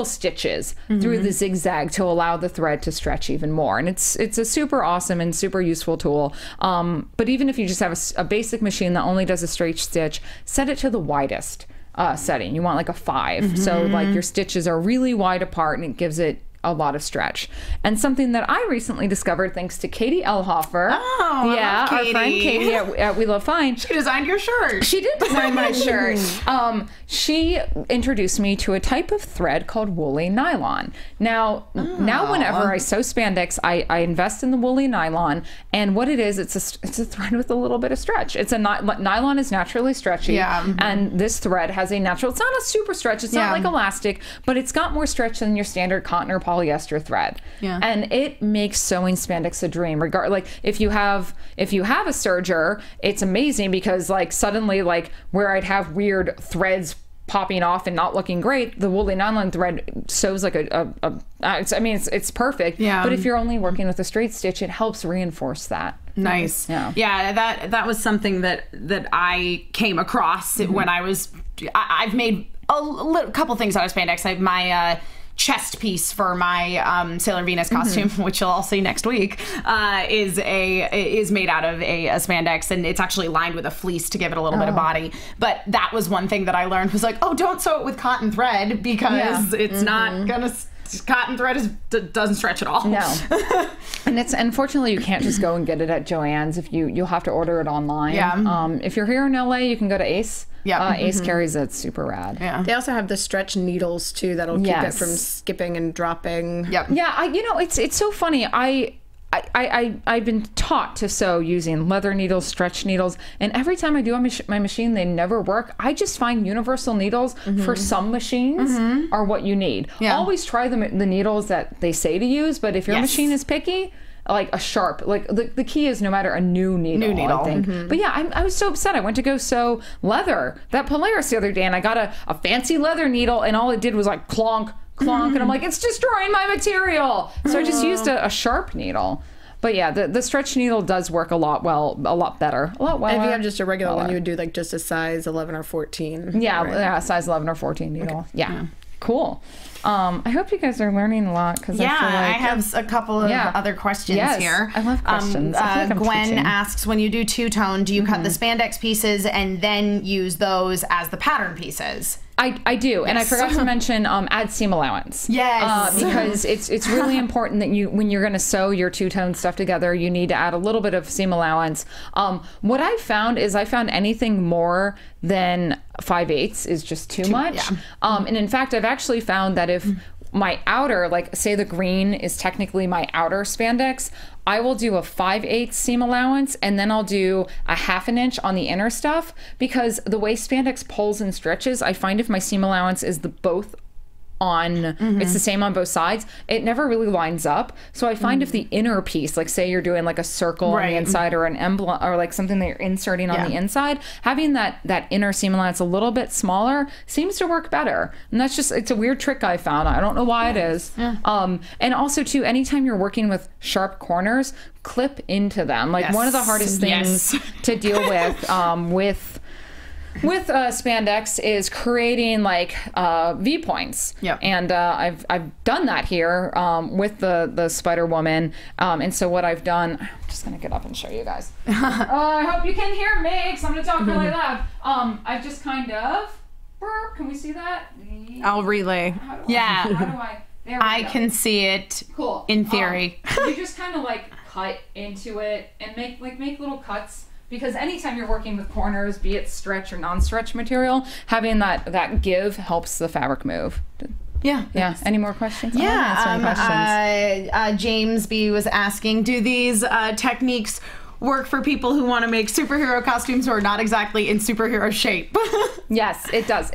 stitches through the zigzag to allow the thread to stretch even more. And it's a super awesome and super useful tool. But even if you just have a basic machine that only does a straight stitch, set it to the widest setting. You want like a 5. So your stitches are really wide apart and it gives it a lot of stretch. And something that I recently discovered thanks to Katie Elhofer. Oh, yeah, our friend Katie at We Love Fine. She designed your shirt. She did design my shirt. She introduced me to a type of thread called woolly nylon. Now whenever I sew spandex, I invest in the woolly nylon, and what it is, it's a thread with a little bit of stretch. It's nylon is naturally stretchy, and this thread has a natural. It's not a super stretch. It's not like elastic, but it's got more stretch than your standard cotton or polyester thread. And it makes sewing spandex a dream. If you have a serger, it's amazing because suddenly where I'd have weird threads popping off and not looking great, the woolly nylon thread sews like it's perfect. But if you're only working with a straight stitch, it helps reinforce that. Nice. Yeah, that was something that I came across when I've made a couple things out of spandex. I have my chest piece for my Sailor Venus costume, which you'll all see next week, is made out of a spandex, and it's actually lined with a fleece to give it a little bit of body. But that was one thing that I learned was oh, don't sew it with cotton thread because it's not gonna. Cotton thread doesn't stretch at all. No. And unfortunately you can't just go and get it at Joann's. You'll have to order it online. If you're here in LA, you can go to Ace. Ace carries it. Super rad. They also have the stretch needles too that'll keep it from skipping and dropping. It's so funny. I've been taught to sew using leather needles, stretch needles, and every time I do on my machine, they never work. I just find universal needles for some machines are what you need. Always try the needles that they say to use, but if your machine is picky, a sharp, the key is no matter a new needle. I think. But I was so upset. I went to go sew leather, that Polaris the other day, and I got a fancy leather needle, and all it did was clonk, and I'm it's destroying my material. So I just used a sharp needle. But yeah, the stretch needle does work a lot better. And if you have just a regular one, you would do just a size 11 or 14. Yeah, size 11 or 14 needle. Okay. Yeah. Cool. I hope you guys are learning a lot because I feel I have a couple of other questions here. I love questions. Gwen asks, when you do two-tone, do you cut the spandex pieces and then use those as the pattern pieces? I do, and I forgot to mention add seam allowance. Yes, because it's really important that when you're going to sew your two-tone stuff together, you need to add a little bit of seam allowance. What I found is anything more than 5/8 is just too much. And in fact, I've actually found that if my outer, like say the green is technically my outer spandex, I will do a 5/8 seam allowance, and then I'll do a 1/2 inch on the inner stuff, because the way spandex pulls and stretches, I find if my seam allowance is both on, it's the same on both sides, it never really lines up. So I find if the inner piece, like say you're doing like a circle on the inside, or an emblem, or like something that you're inserting on the inside, having that inner seam allowance a little bit smaller seems to work better. And that's just, it's a weird trick I found. I don't know why it is. And also too, anytime you're working with sharp corners, clip into them. Like one of the hardest things to deal with spandex is creating like V points. And I've done that here with the Spider Woman. And so what I've done, I'm just gonna get up and show you guys. I hope you can hear me, because I'm gonna talk really loud. I've just kind of, can we see that? I'll relay. How do I there we go. Can see it. Cool. In theory. You just kind of like cut into it and make little cuts. Because anytime you're working with corners, be it stretch or non-stretch material, having that give helps the fabric move. Yeah. Any more questions? James B was asking, do these techniques work for people who want to make superhero costumes who are not exactly in superhero shape? Yes, it does.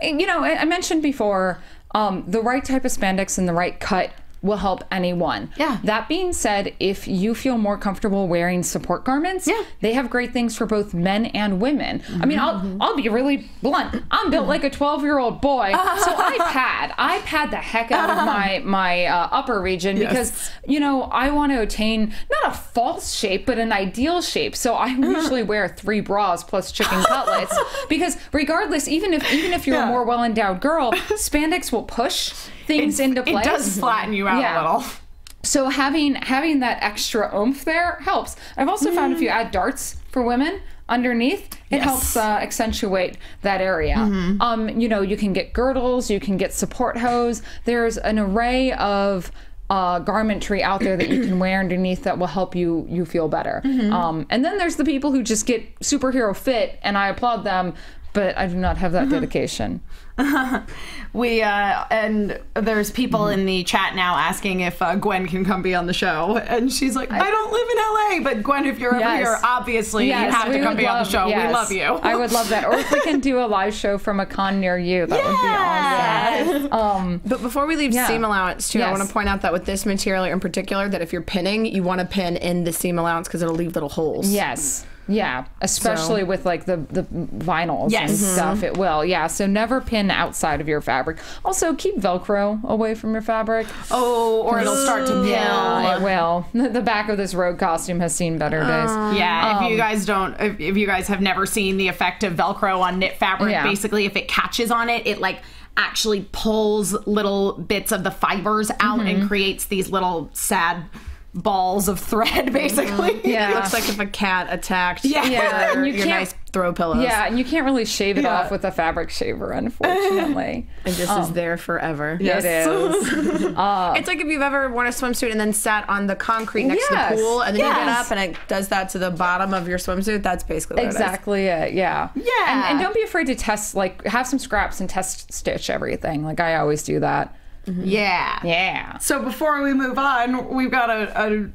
You know, I mentioned before, the right type of spandex and the right cut will help anyone. That being said, if you feel more comfortable wearing support garments, they have great things for both men and women. I mean, I'll be really blunt. I'm built like a 12-year-old boy, so I pad the heck out of my upper region, because you know, I want to attain not a false shape but an ideal shape. So I usually wear 3 bras plus chicken cutlets, because regardless, even if you're a more well-endowed girl, spandex will push things into place. It does flatten you out a little. So having that extra oomph there helps. I've also found if you add darts for women underneath, it helps accentuate that area. You know, you can get girdles, you can get support hose. There's an array of garmentry out there that you can wear underneath that will help you feel better. And then there's the people who just get superhero fit, and I applaud them, but I do not have that dedication. And there's people in the chat now asking if Gwen can come be on the show, and she's like, I don't live in LA, but Gwen, if you're ever here, obviously you have to come be on the show. We love you. I would love that. Or if we can do a live show from a con near you, that would be awesome. But before we leave seam allowance too, I want to point out that with this material in particular, that if you're pinning, you want to pin in the seam allowance because it'll leave little holes. Yeah, especially with like the vinyls and stuff, it will. So never pin outside of your fabric. Also, keep Velcro away from your fabric. Or it'll start to peel. Yeah, it will. The back of this rogue costume has seen better days. If you guys have never seen the effect of Velcro on knit fabric, basically if it catches on it, it like actually pulls little bits of the fibers out and creates these little sad balls of thread, basically. It looks like if a cat attacked your nice throw pillows. And you can't really shave it off with a fabric shaver, unfortunately. It just is there forever. It is. It's like if you've ever worn a swimsuit and then sat on the concrete next to the pool, and then you get up and it does that to the bottom of your swimsuit. That's basically what it. And don't be afraid to test, like have some scraps and test stitch everything. Like I always do that. So before we move on, we've got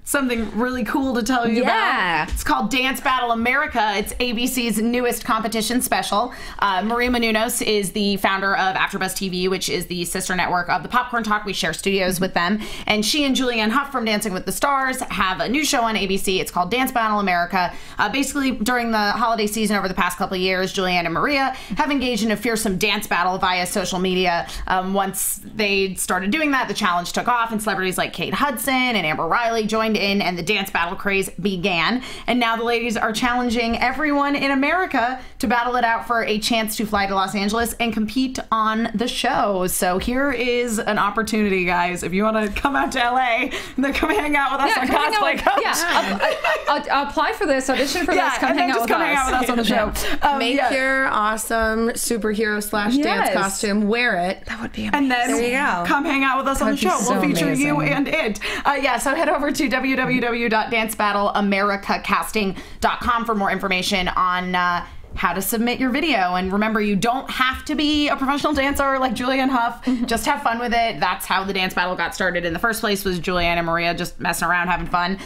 something really cool to tell you about. It's called Dance Battle America. It's ABC's newest competition special. Maria Menounos is the founder of AfterBuzz TV, which is the sister network of the Popcorn Talk. We share studios with them, and she and Julianne Hough from Dancing with the Stars have a new show on ABC. It's called Dance Battle America. Basically, during the holiday season over the past couple of years, Julianne and Maria have engaged in a fearsome dance battle via social media. Once they started doing that, the challenge took off, and celebrities like Kate Hudson and Amber Riley joined in, and the dance battle craze began. And now the ladies are challenging everyone in America to battle it out for a chance to fly to Los Angeles and compete on the show. So here is an opportunity, guys. If you want to come out to LA, then come hang out with us on Cosplay Coach. Apply for this, audition for this, come hang out with us on the show. Make your awesome superhero / dance costume, wear it. That would be amazing. And then there you go. Come hang out with us on the show. We'll feature you and it. So head over to www.dancebattleamericacasting.com for more information on how to submit your video. And remember, you don't have to be a professional dancer like Julianne Hough. Just have fun with it. That's how the dance battle got started in the first place, was Julianne and Maria just messing around, having fun.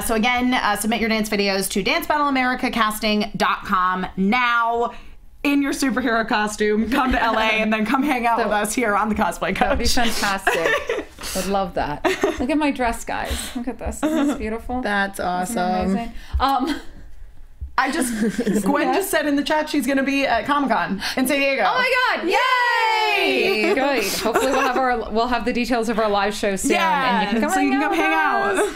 So again, submit your dance videos to dancebattleamericacasting.com now. In your superhero costume, come to LA, and then come hang out with us here on the Cosplay Coach. That would be fantastic. I'd love that. Look at my dress, guys. Look at this. Isn't this beautiful? That's awesome. Amazing. Gwen just said in the chat she's going to be at Comic-Con in San Diego. Oh my God! Yay! Good. Hopefully we'll have the details of our live show soon, and you can come hang out.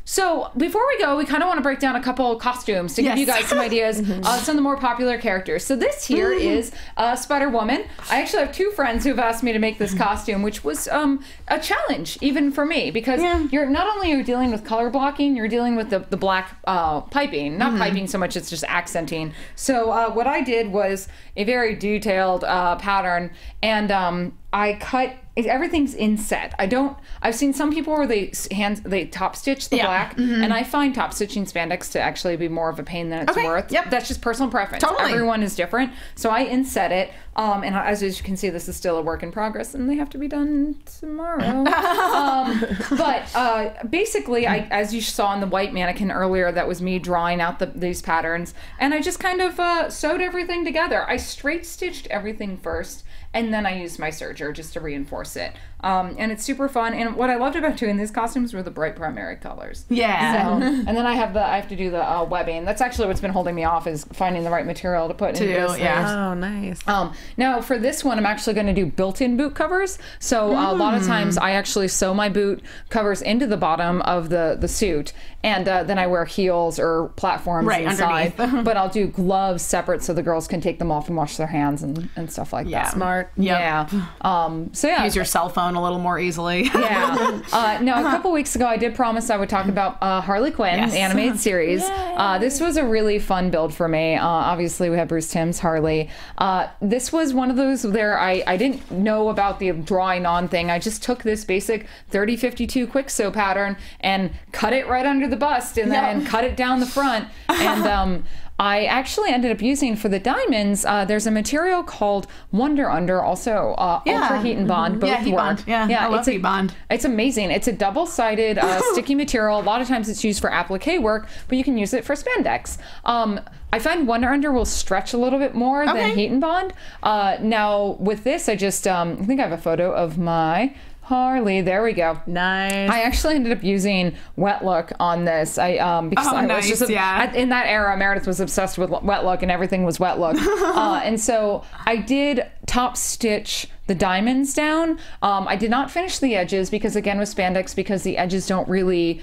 So before we go, we kind of want to break down a couple costumes to give you guys some ideas some of the more popular characters. So this here is Spider-Woman. I actually have two friends who've asked me to make this costume, which was a challenge even for me, because you're not only you're dealing with color blocking, you're dealing with the black piping. Not piping so much, it's just accenting. So what I did was a very detailed pattern, and I cut. Everything's inset. I've seen some people where they top stitch the black, and I find top stitching spandex to actually be more of a pain than it's worth. Yep. That's just personal preference. Totally. Everyone is different. So I inset it, and as you can see, this is still a work in progress, and they have to be done tomorrow. But basically, as you saw in the white mannequin earlier, that was me drawing out these patterns, and I just kind of sewed everything together. I straight stitched everything first, and then I used my serger just to reinforce it. And it's super fun. And what I loved about doing these costumes were the bright primary colors. Yeah. So, and then I have to do the webbing. That's actually what's been holding me off, is finding the right material to put into this. Oh, nice. Now for this one, I'm actually going to do built-in boot covers. So a lot of times I actually sew my boot covers into the bottom of the suit, and then I wear heels or platforms inside. Underneath. But I'll do gloves separate so the girls can take them off and wash their hands and stuff like that. Smart. Yeah. So yeah. Use your cell phone a little more easily. Now, a couple weeks ago, I did promise I would talk about Harley Quinn, the animated series. This was a really fun build for me. Obviously, we have Bruce Timm's Harley. This was one of those where I didn't know about the drawing on thing. I just took this basic 3052 quick sew pattern and cut it right under the bust, and then cut it down the front. And I actually ended up using, for the diamonds, there's a material called Wonder Under, also Ultra Heat and Bond. Both Heat work. Bond. I love Heat Bond. It's amazing. It's a double-sided sticky material. A lot of times it's used for applique work, but you can use it for spandex. I find Wonder Under will stretch a little bit more than Heat and Bond. Now, with this, I just, I think I have a photo of my Harley. There we go. Nice. I actually ended up using Wet Look on this. Because I was just in that era, Meredith was obsessed with Wet Look, and everything was Wet Look. And so I did top stitch the diamonds down. I did not finish the edges because, again, with spandex, because the edges don't really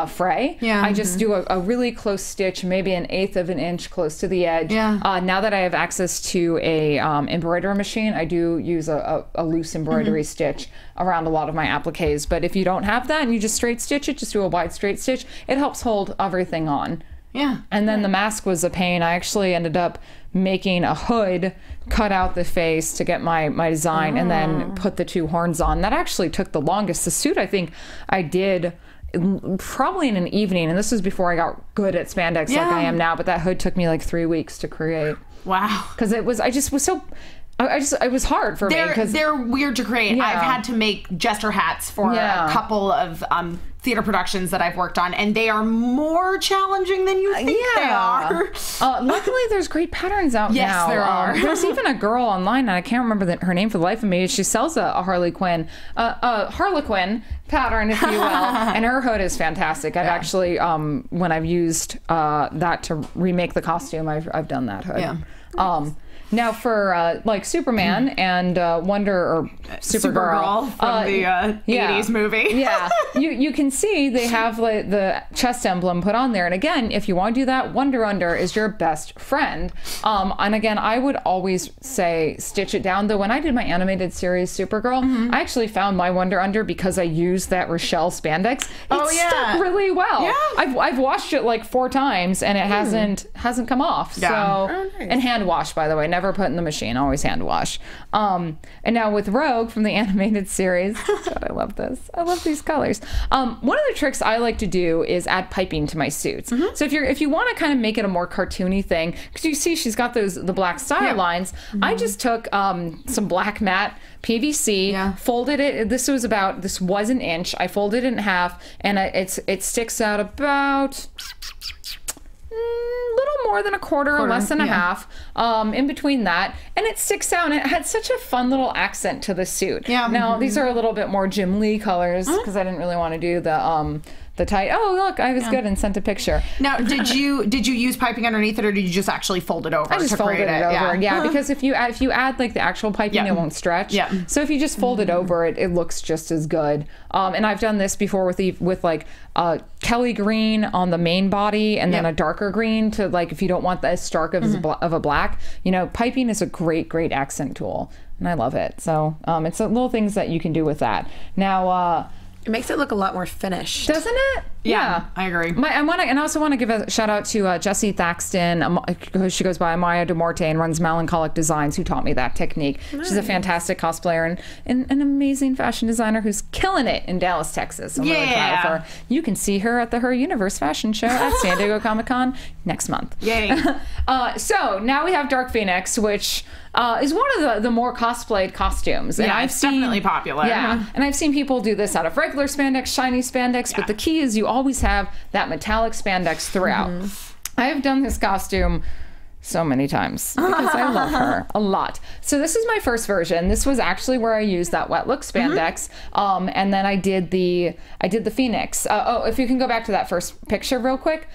fray. I just do a really close stitch, maybe 1/8 of an inch close to the edge. Now that I have access to a embroidery machine, I do use a loose embroidery stitch around a lot of my appliques. But if you don't have that and you just straight stitch it, just do a wide straight stitch, it helps hold everything on. And then the mask was a pain. I actually ended up making a hood, cut out the face to get my design, and then put the two horns on. That actually took the longest. The suit, I think I did probably in an evening, and this was before I got good at spandex like I am now, but that hood took me like 3 weeks to create. Wow. Because it was hard for me, because they're weird to create. I've had to make jester hats for a couple of theater productions that I've worked on, and they are more challenging than you think they are. Luckily, there's great patterns out now. Yes, there are. There's even a girl online, and I can't remember her name for the life of me. She sells a Harley Quinn, Harlequin pattern, if you will, and her hood is fantastic. I've actually, when I've used that to remake the costume, I've done that hood. Now for like Superman and Wonder or Supergirl from the 80s movie. You can see they have like the chest emblem put on there. And again, if you want to do that, Wonder Under is your best friend. And again, I would always say stitch it down. Though when I did my animated series Supergirl, I actually found my Wonder Under because I used that Rochelle spandex. It stuck really well. I've washed it like 4 times and it hasn't come off. So nice. And hand wash, by the way. never put in the machine, always hand wash. And now with Rogue from the animated series, God, I love this. I love these colors. One of the tricks I like to do is add piping to my suits. So if you want to kind of make it a more cartoony thing, because you see she's got the black style lines, I just took some black matte PVC, folded it. This was an inch. I folded it in half, and it sticks out about a little more than a quarter or less than a half in between that, and it sticks out, and it had such a fun little accent to the suit. Now these are a little bit more Jim Lee colors because I didn't really want to do the tight. Oh, look, I was good and sent a picture. Now, did you use piping underneath it, or did you just actually fold it over? I just folded it over. Because if you add like the actual piping, it won't stretch. So if you just fold it over, it looks just as good. And I've done this before with like Kelly green on the main body, and then a darker green to, like, if you don't want as stark of a black. You know, piping is a great accent tool, and I love it. So it's little things that you can do with that. Now. It makes it look a lot more finished. Doesn't it? Yeah, I agree. I also want to give a shout out to Jessie Thaxton. She goes by Maya DeMorte and runs Melancholic Designs, who taught me that technique. Nice. She's a fantastic cosplayer and an amazing fashion designer who's killing it in Dallas, Texas. I'm really proud of her. You can see her at the Her Universe fashion show at San Diego Comic-Con next month. Yay. So now we have Dark Phoenix, which is one of the more cosplayed costumes. And I've seen, definitely popular. Yeah, and I've seen people do this out of regular spandex, shiny spandex, but the key is you always have that metallic spandex throughout. I have done this costume so many times because I love her a lot. So this is my first version. This was actually where I used that wet look spandex, and then I did the Phoenix. If you can go back to that first picture real quick.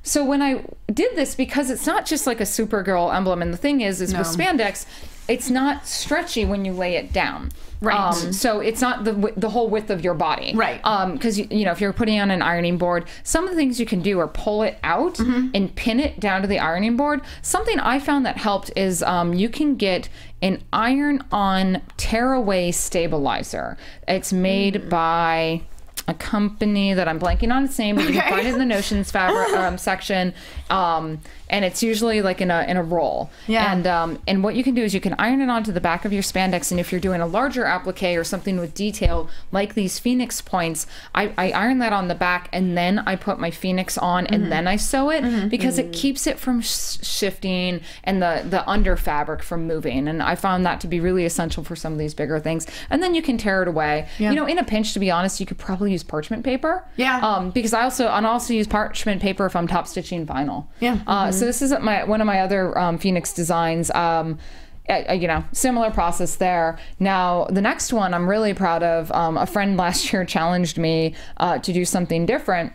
So when I did this, because it's not just like a Supergirl emblem, and the thing is with spandex, it's not stretchy when you lay it down. Right. So it's not the whole width of your body. Right. Because you know, if you're putting on an ironing board, some of the things you can do are pull it out and pin it down to the ironing board. Something I found that helped is you can get an iron-on tearaway stabilizer. It's made by a company that I'm blanking on its name, but you can find it in the Notions fabric section, and it's usually like in a roll. And what you can do is you can iron it onto the back of your spandex, and if you're doing a larger applique or something with detail like these Phoenix points, I iron that on the back, and then I put my Phoenix on, and then I sew it because it keeps it from shifting and the under fabric from moving. And I found that to be really essential for some of these bigger things. And then you can tear it away. You know, in a pinch, to be honest, you could probably use parchment paper. Because I also use parchment paper if I'm top stitching vinyl. So this is one of my other Phoenix designs. You know, similar process there. Now, the next one I'm really proud of. A friend last year challenged me to do something different.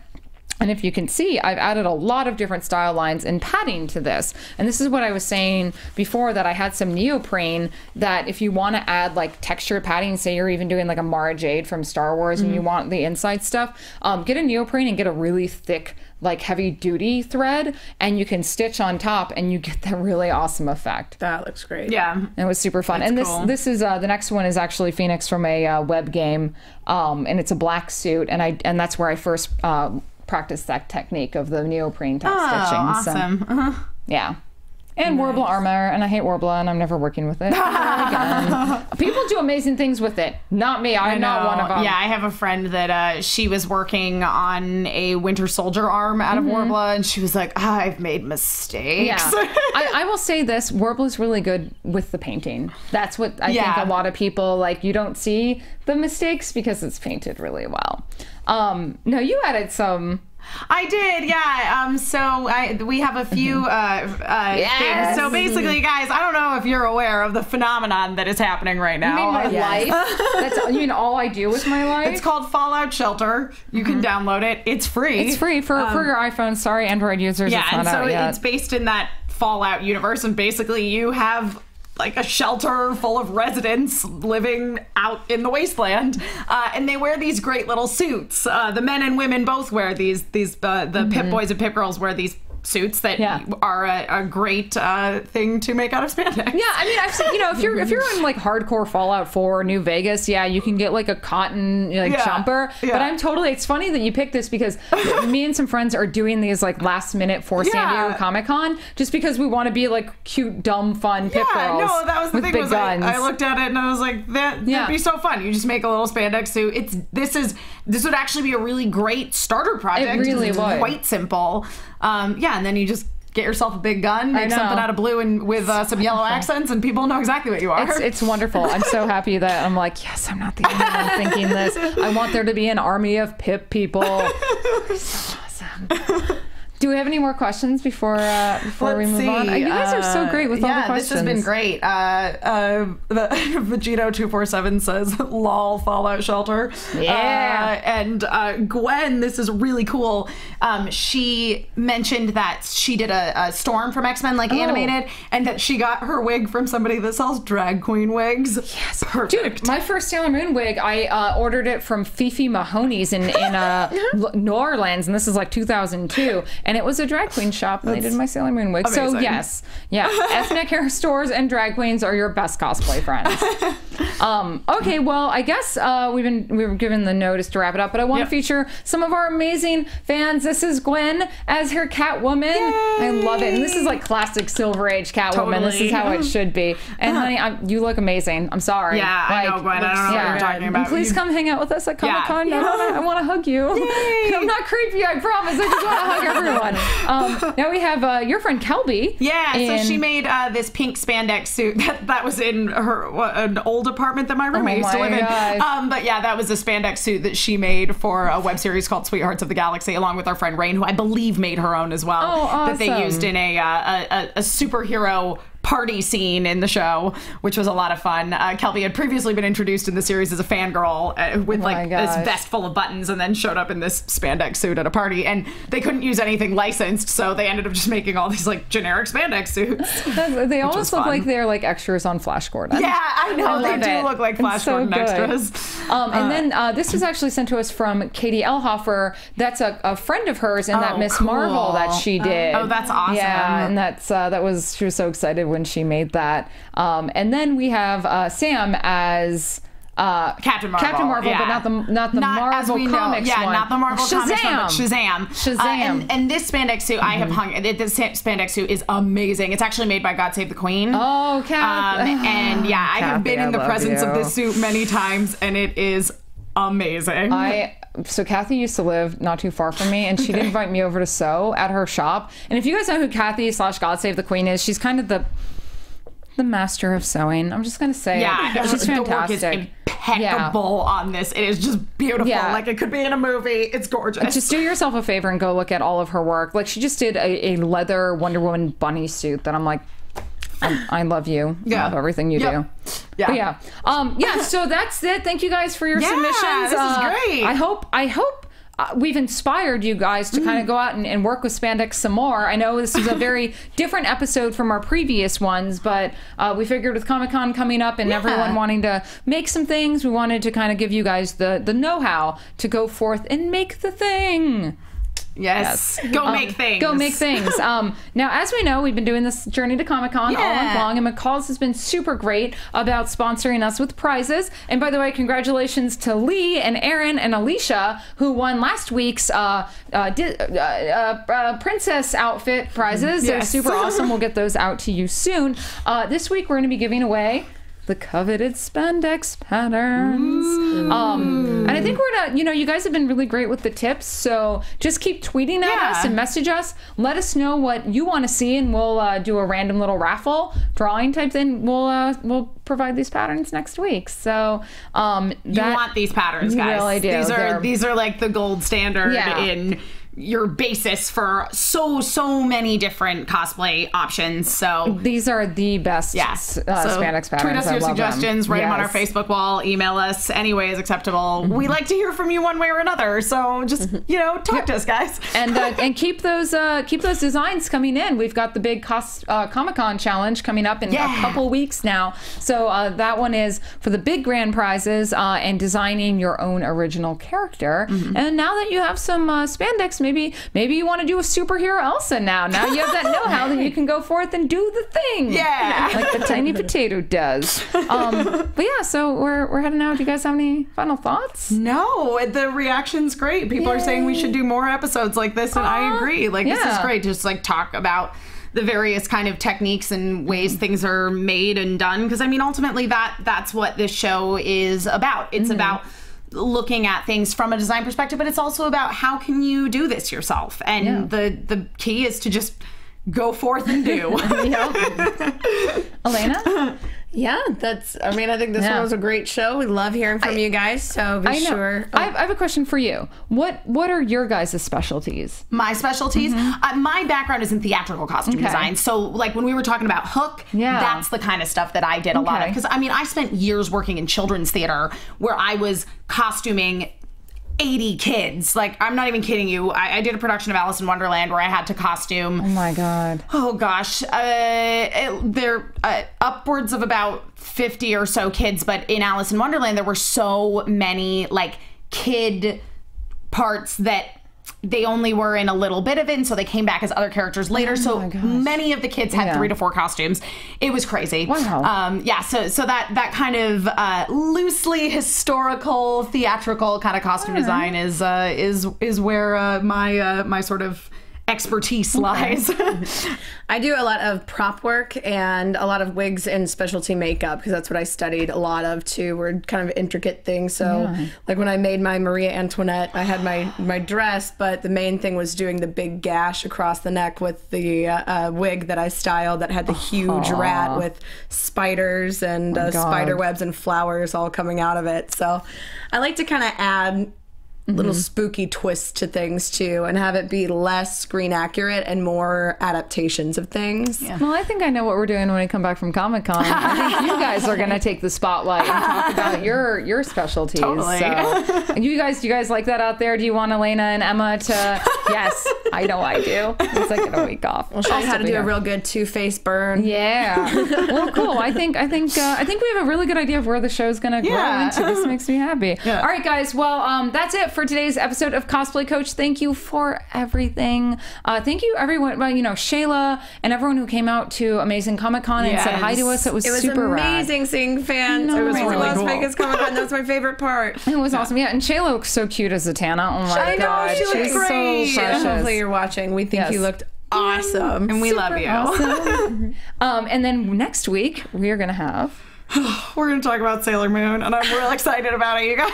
And if you can see, I've added a lot of different style lines and padding to this. And this is what I was saying before, that I had some neoprene that if you want to add like textured padding, say you're even doing like a Mara Jade from Star Wars and you want the inside stuff, get a neoprene and get a really thick, like heavy duty thread, and you can stitch on top and you get that really awesome effect. That looks great. It was super fun. That's cool. This is the next one is actually Phoenix from a web game, and it's a black suit, and that's where I first practice that technique of the neoprene top stitching. Awesome. So, yeah. And Warble armor, and I hate Warble, and I'm never working with it. Again. People do amazing things with it. Not me. I'm not one of them. Yeah, I have a friend that she was working on a Winter Soldier arm out of Warble, and she was like, I've made mistakes. I will say this, Warble is really good with the painting. That's what I think a lot of people, like, you don't see the mistakes because it's painted really well. No, you added some... I did, yeah. So we have a few things. So basically, guys, I don't know if you're aware of the phenomenon that is happening right now. You mean my life? You mean all I do with my life? It's called Fallout Shelter. You can download it. It's free. It's free for your iPhone. Sorry, Android users. Yeah, it's not and so out yet. It's based in that Fallout universe, and basically you have like a shelter full of residents living out in the wasteland, and they wear these great little suits. The men and women both wear these the Pip Boys and Pip Girls wear these suits that are a great thing to make out of spandex. Yeah, I mean, I've seen, if you're in like hardcore Fallout 4 New Vegas, you can get like a cotton jumper. Yeah. But it's funny that you picked this because me and some friends are doing these like last minute for San Diego Comic-Con just because we want to be like cute, dumb, fun pit girls. No, that was the thing. Was I looked at it and I was like, that'd be so fun. You just make a little spandex suit. This would actually be a really great starter project. It really would. Quite simple. And then you just get yourself a big gun, make something out of blue and with some yellow accents, and people know exactly what you are. It's wonderful. I'm so happy that I'm like, yes, I'm not the only one thinking this. I want there to be an army of Pip people. So awesome. Do we have any more questions before we move on? You guys are so great with all the questions. This has been great. Vegito247 says, lol, Fallout Shelter. Yeah. And Gwen, this is really cool. She mentioned that she did a Storm from X-Men, animated, and that she got her wig from somebody that sells drag queen wigs. Yes. Perfect. Dude, my first Sailor Moon wig, I ordered it from Fyfe Mahoney's in New Orleans, and this is like 2002. And it was a drag queen shop, and they did my Sailor Moon wig. Amazing. So yes, ethnic hair stores and drag queens are your best cosplay friends. Okay, well, I guess we were given the notice to wrap it up, but I want to feature some of our amazing fans. This is Gwen as her Catwoman. Yay! I love it, and this is like classic Silver Age Catwoman. Totally. This is how it should be. And honey, you look amazing. I'm sorry. Yeah, I know, Gwen. I don't know what you're talking about. And please come hang out with us at Comic-Con. I want to hug you. I'm not creepy, I promise. I just want to hug everyone. Now we have your friend Kelby. Yeah, so she made this pink spandex suit that was in an old apartment that my roommate used to live in. But that was a spandex suit that she made for a web series called Sweethearts of the Galaxy, along with our friend Rain, who I believe made her own as well. Oh, awesome. That they used in a superhero party scene in the show, which was a lot of fun. Kelby had previously been introduced in the series as a fangirl with this vest full of buttons, and then showed up in this spandex suit at a party, and they couldn't use anything licensed, so they ended up just making all these like generic spandex suits. They almost look like they're like extras on Flash Gordon. Yeah, I know. They do look like Flash Gordon extras. And then this was actually sent to us from Katie Elhofer. That's a friend of hers in that Miss Marvel that she did. Oh, that's awesome. Yeah, and she was so excited when she made that. And then we have Sam as Captain Marvel, but not the Marvel Comics one. Not the Marvel Comics one, but Shazam. And this spandex suit I have hung. This spandex suit is amazing. It's actually made by God Save the Queen. Oh, Kathy. And I have been in the presence of this suit many times, and it is amazing. So Kathy used to live not too far from me, and she'd invite me over to sew at her shop. And if you guys know who Kathy / God Save the Queen is, she's kind of the master of sewing. I'm just gonna say it. She's fantastic. The work is impeccable on this. It is just beautiful. Like it could be in a movie. It's gorgeous. Just do yourself a favor and go look at all of her work. Like she just did a leather Wonder Woman bunny suit that I'm like, I love you. I love everything you do. Yeah. So that's it. Thank you guys for your submissions. This is great. I hope we've inspired you guys to kind of go out and work with spandex some more. I know this is a very different episode from our previous ones, but we figured with Comic-Con coming up and everyone wanting to make some things, we wanted to kind of give you guys the know-how to go forth and make the thing. Yes. Go make things. Go make things. Now, as we know, we've been doing this journey to Comic-Con all month long, and McCall's has been super great about sponsoring us with prizes. And by the way, congratulations to Lee and Aaron and Alicia, who won last week's princess outfit prizes. They're super awesome. We'll get those out to you soon. This week, we're going to be giving away the coveted spandex patterns. And I think we're gonna, you guys have been really great with the tips, so just keep tweeting at us and message us. Let us know what you want to see, and we'll do a random little raffle drawing type thing. We'll provide these patterns next week. So you want these patterns, guys. Really do. These are like the gold standard in your basis for so many different cosplay options. So these are the best spandex patterns. Tweet us your suggestions, write them on our Facebook wall, email us. Any way is acceptable. We like to hear from you one way or another. So just talk to us, guys. And keep those designs coming in. We've got the big Comic-Con challenge coming up in a couple weeks now. So that one is for the big grand prizes and designing your own original character. And now that you have some spandex Maybe you want to do a superhero Elsa now. Now you have that know-how, then you can go forth and do the thing. Yeah. Like the tiny potato does. But yeah, so we're heading out. Do you guys have any final thoughts? No, the reaction's great. People are saying we should do more episodes like this, and I agree. Like, this is great. Just like talk about the various kind of techniques and ways things are made and done. Because I mean, ultimately that's what this show is about. It's about looking at things from a design perspective, but it's also about how can you do this yourself. And the key is to just go forth and do. Elena? Yeah, I think this one was a great show. We love hearing from you guys, so be sure. I have a question for you. What are your guys' specialties? My specialties? My background is in theatrical costume design. So, like, when we were talking about Hook, that's the kind of stuff that I did a lot of. Because, I mean, I spent years working in children's theater where I was costuming 80 kids. Like, I'm not even kidding you. I did a production of Alice in Wonderland where I had to costume. Oh my God. Oh gosh. There upwards of about 50 or so kids, but in Alice in Wonderland there were so many like kid parts that they only were in a little bit of it, and so they came back as other characters later. So many of the kids had 3 to 4 costumes. It was crazy. Wow. So that kind of loosely historical, theatrical kind of costume design is where my sort of expertise lies. I do a lot of prop work and a lot of wigs and specialty makeup because that's what I studied a lot of too. Were kind of intricate things. So like when I made my Maria Antoinette, I had my dress, but the main thing was doing the big gash across the neck with the wig that I styled that had the huge rat with spiders and spider webs and flowers all coming out of it. So I like to kind of add little spooky twists to things too, and have it be less screen accurate and more adaptations of things. Well, I think I know what we're doing when we come back from Comic-Con. I think you guys are going to take the spotlight and talk about your specialties. Totally. So, do you guys like that out there? Do you want Elena and Emma to? Yes, I know I do. It's like get a week off. We'll show you how to do a real good Two-Face burn. Yeah. Well, cool. I think we have a really good idea of where the show's going to grow into. This makes me happy. All right, guys. Well, that's it for today's episode of Cosplay Coach. Thank you for everything. Thank you everyone, Shayla and everyone who came out to Amazing Comic-Con and said hi to us. It was super amazing rad. Seeing fans. It was really Las Vegas Comic-Con. That was my favorite part. It was awesome. Yeah, and Shayla looks so cute as Zatanna. Oh my God. She looks great. So precious. Hopefully you're watching. We think you looked awesome. And we love you. Awesome. And then next week we are going to have we're going to talk about Sailor Moon, and I'm real excited about it, you guys.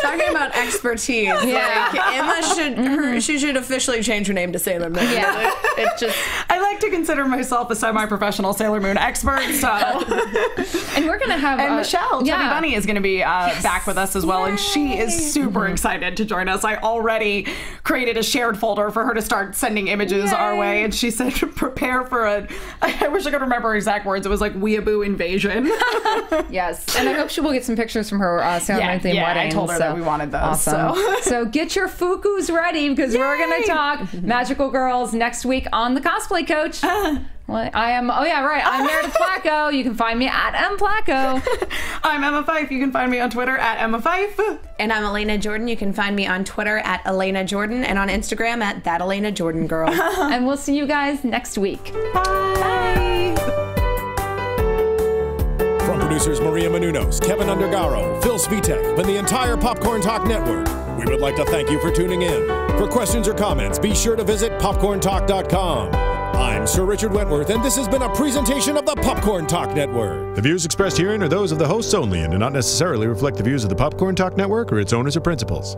Talking about expertise. Like, Emma she should officially change her name to Sailor Moon. Yeah. It just I like to consider myself a semi-professional Sailor Moon expert, so and we're gonna have Michelle Chubby Bunny is gonna be back with us as well. Yay. And she is super excited to join us. I already created a shared folder for her to start sending images our way, and she said prepare for I wish I could remember her exact words. It was like weeaboo invasion. Yes, and I hope she will get some pictures from her Sailor Moon theme wedding. I told her that we wanted those. Awesome. So get your fukus ready because we're going to talk magical girls next week on the Cosplay Coach. Well, I'm Meredith Placko. You can find me at mplacko. I'm Emma Fyfe. You can find me on Twitter at Emma Fyfe. And I'm Elena Jordan. You can find me on Twitter at Elena Jordan and on Instagram at That Elena Jordan Girl. And we'll see you guys next week. Bye. From producers Maria Menounos, Kevin Undergaro, Phil Svitek, and the entire Popcorntalk Network, we would like to thank you for tuning in. For questions or comments, be sure to visit popcorntalk.com. I'm Sir Richard Wentworth, and this has been a presentation of the Popcorntalk Network. The views expressed herein are those of the hosts only and do not necessarily reflect the views of the Popcorntalk Network or its owners or principals.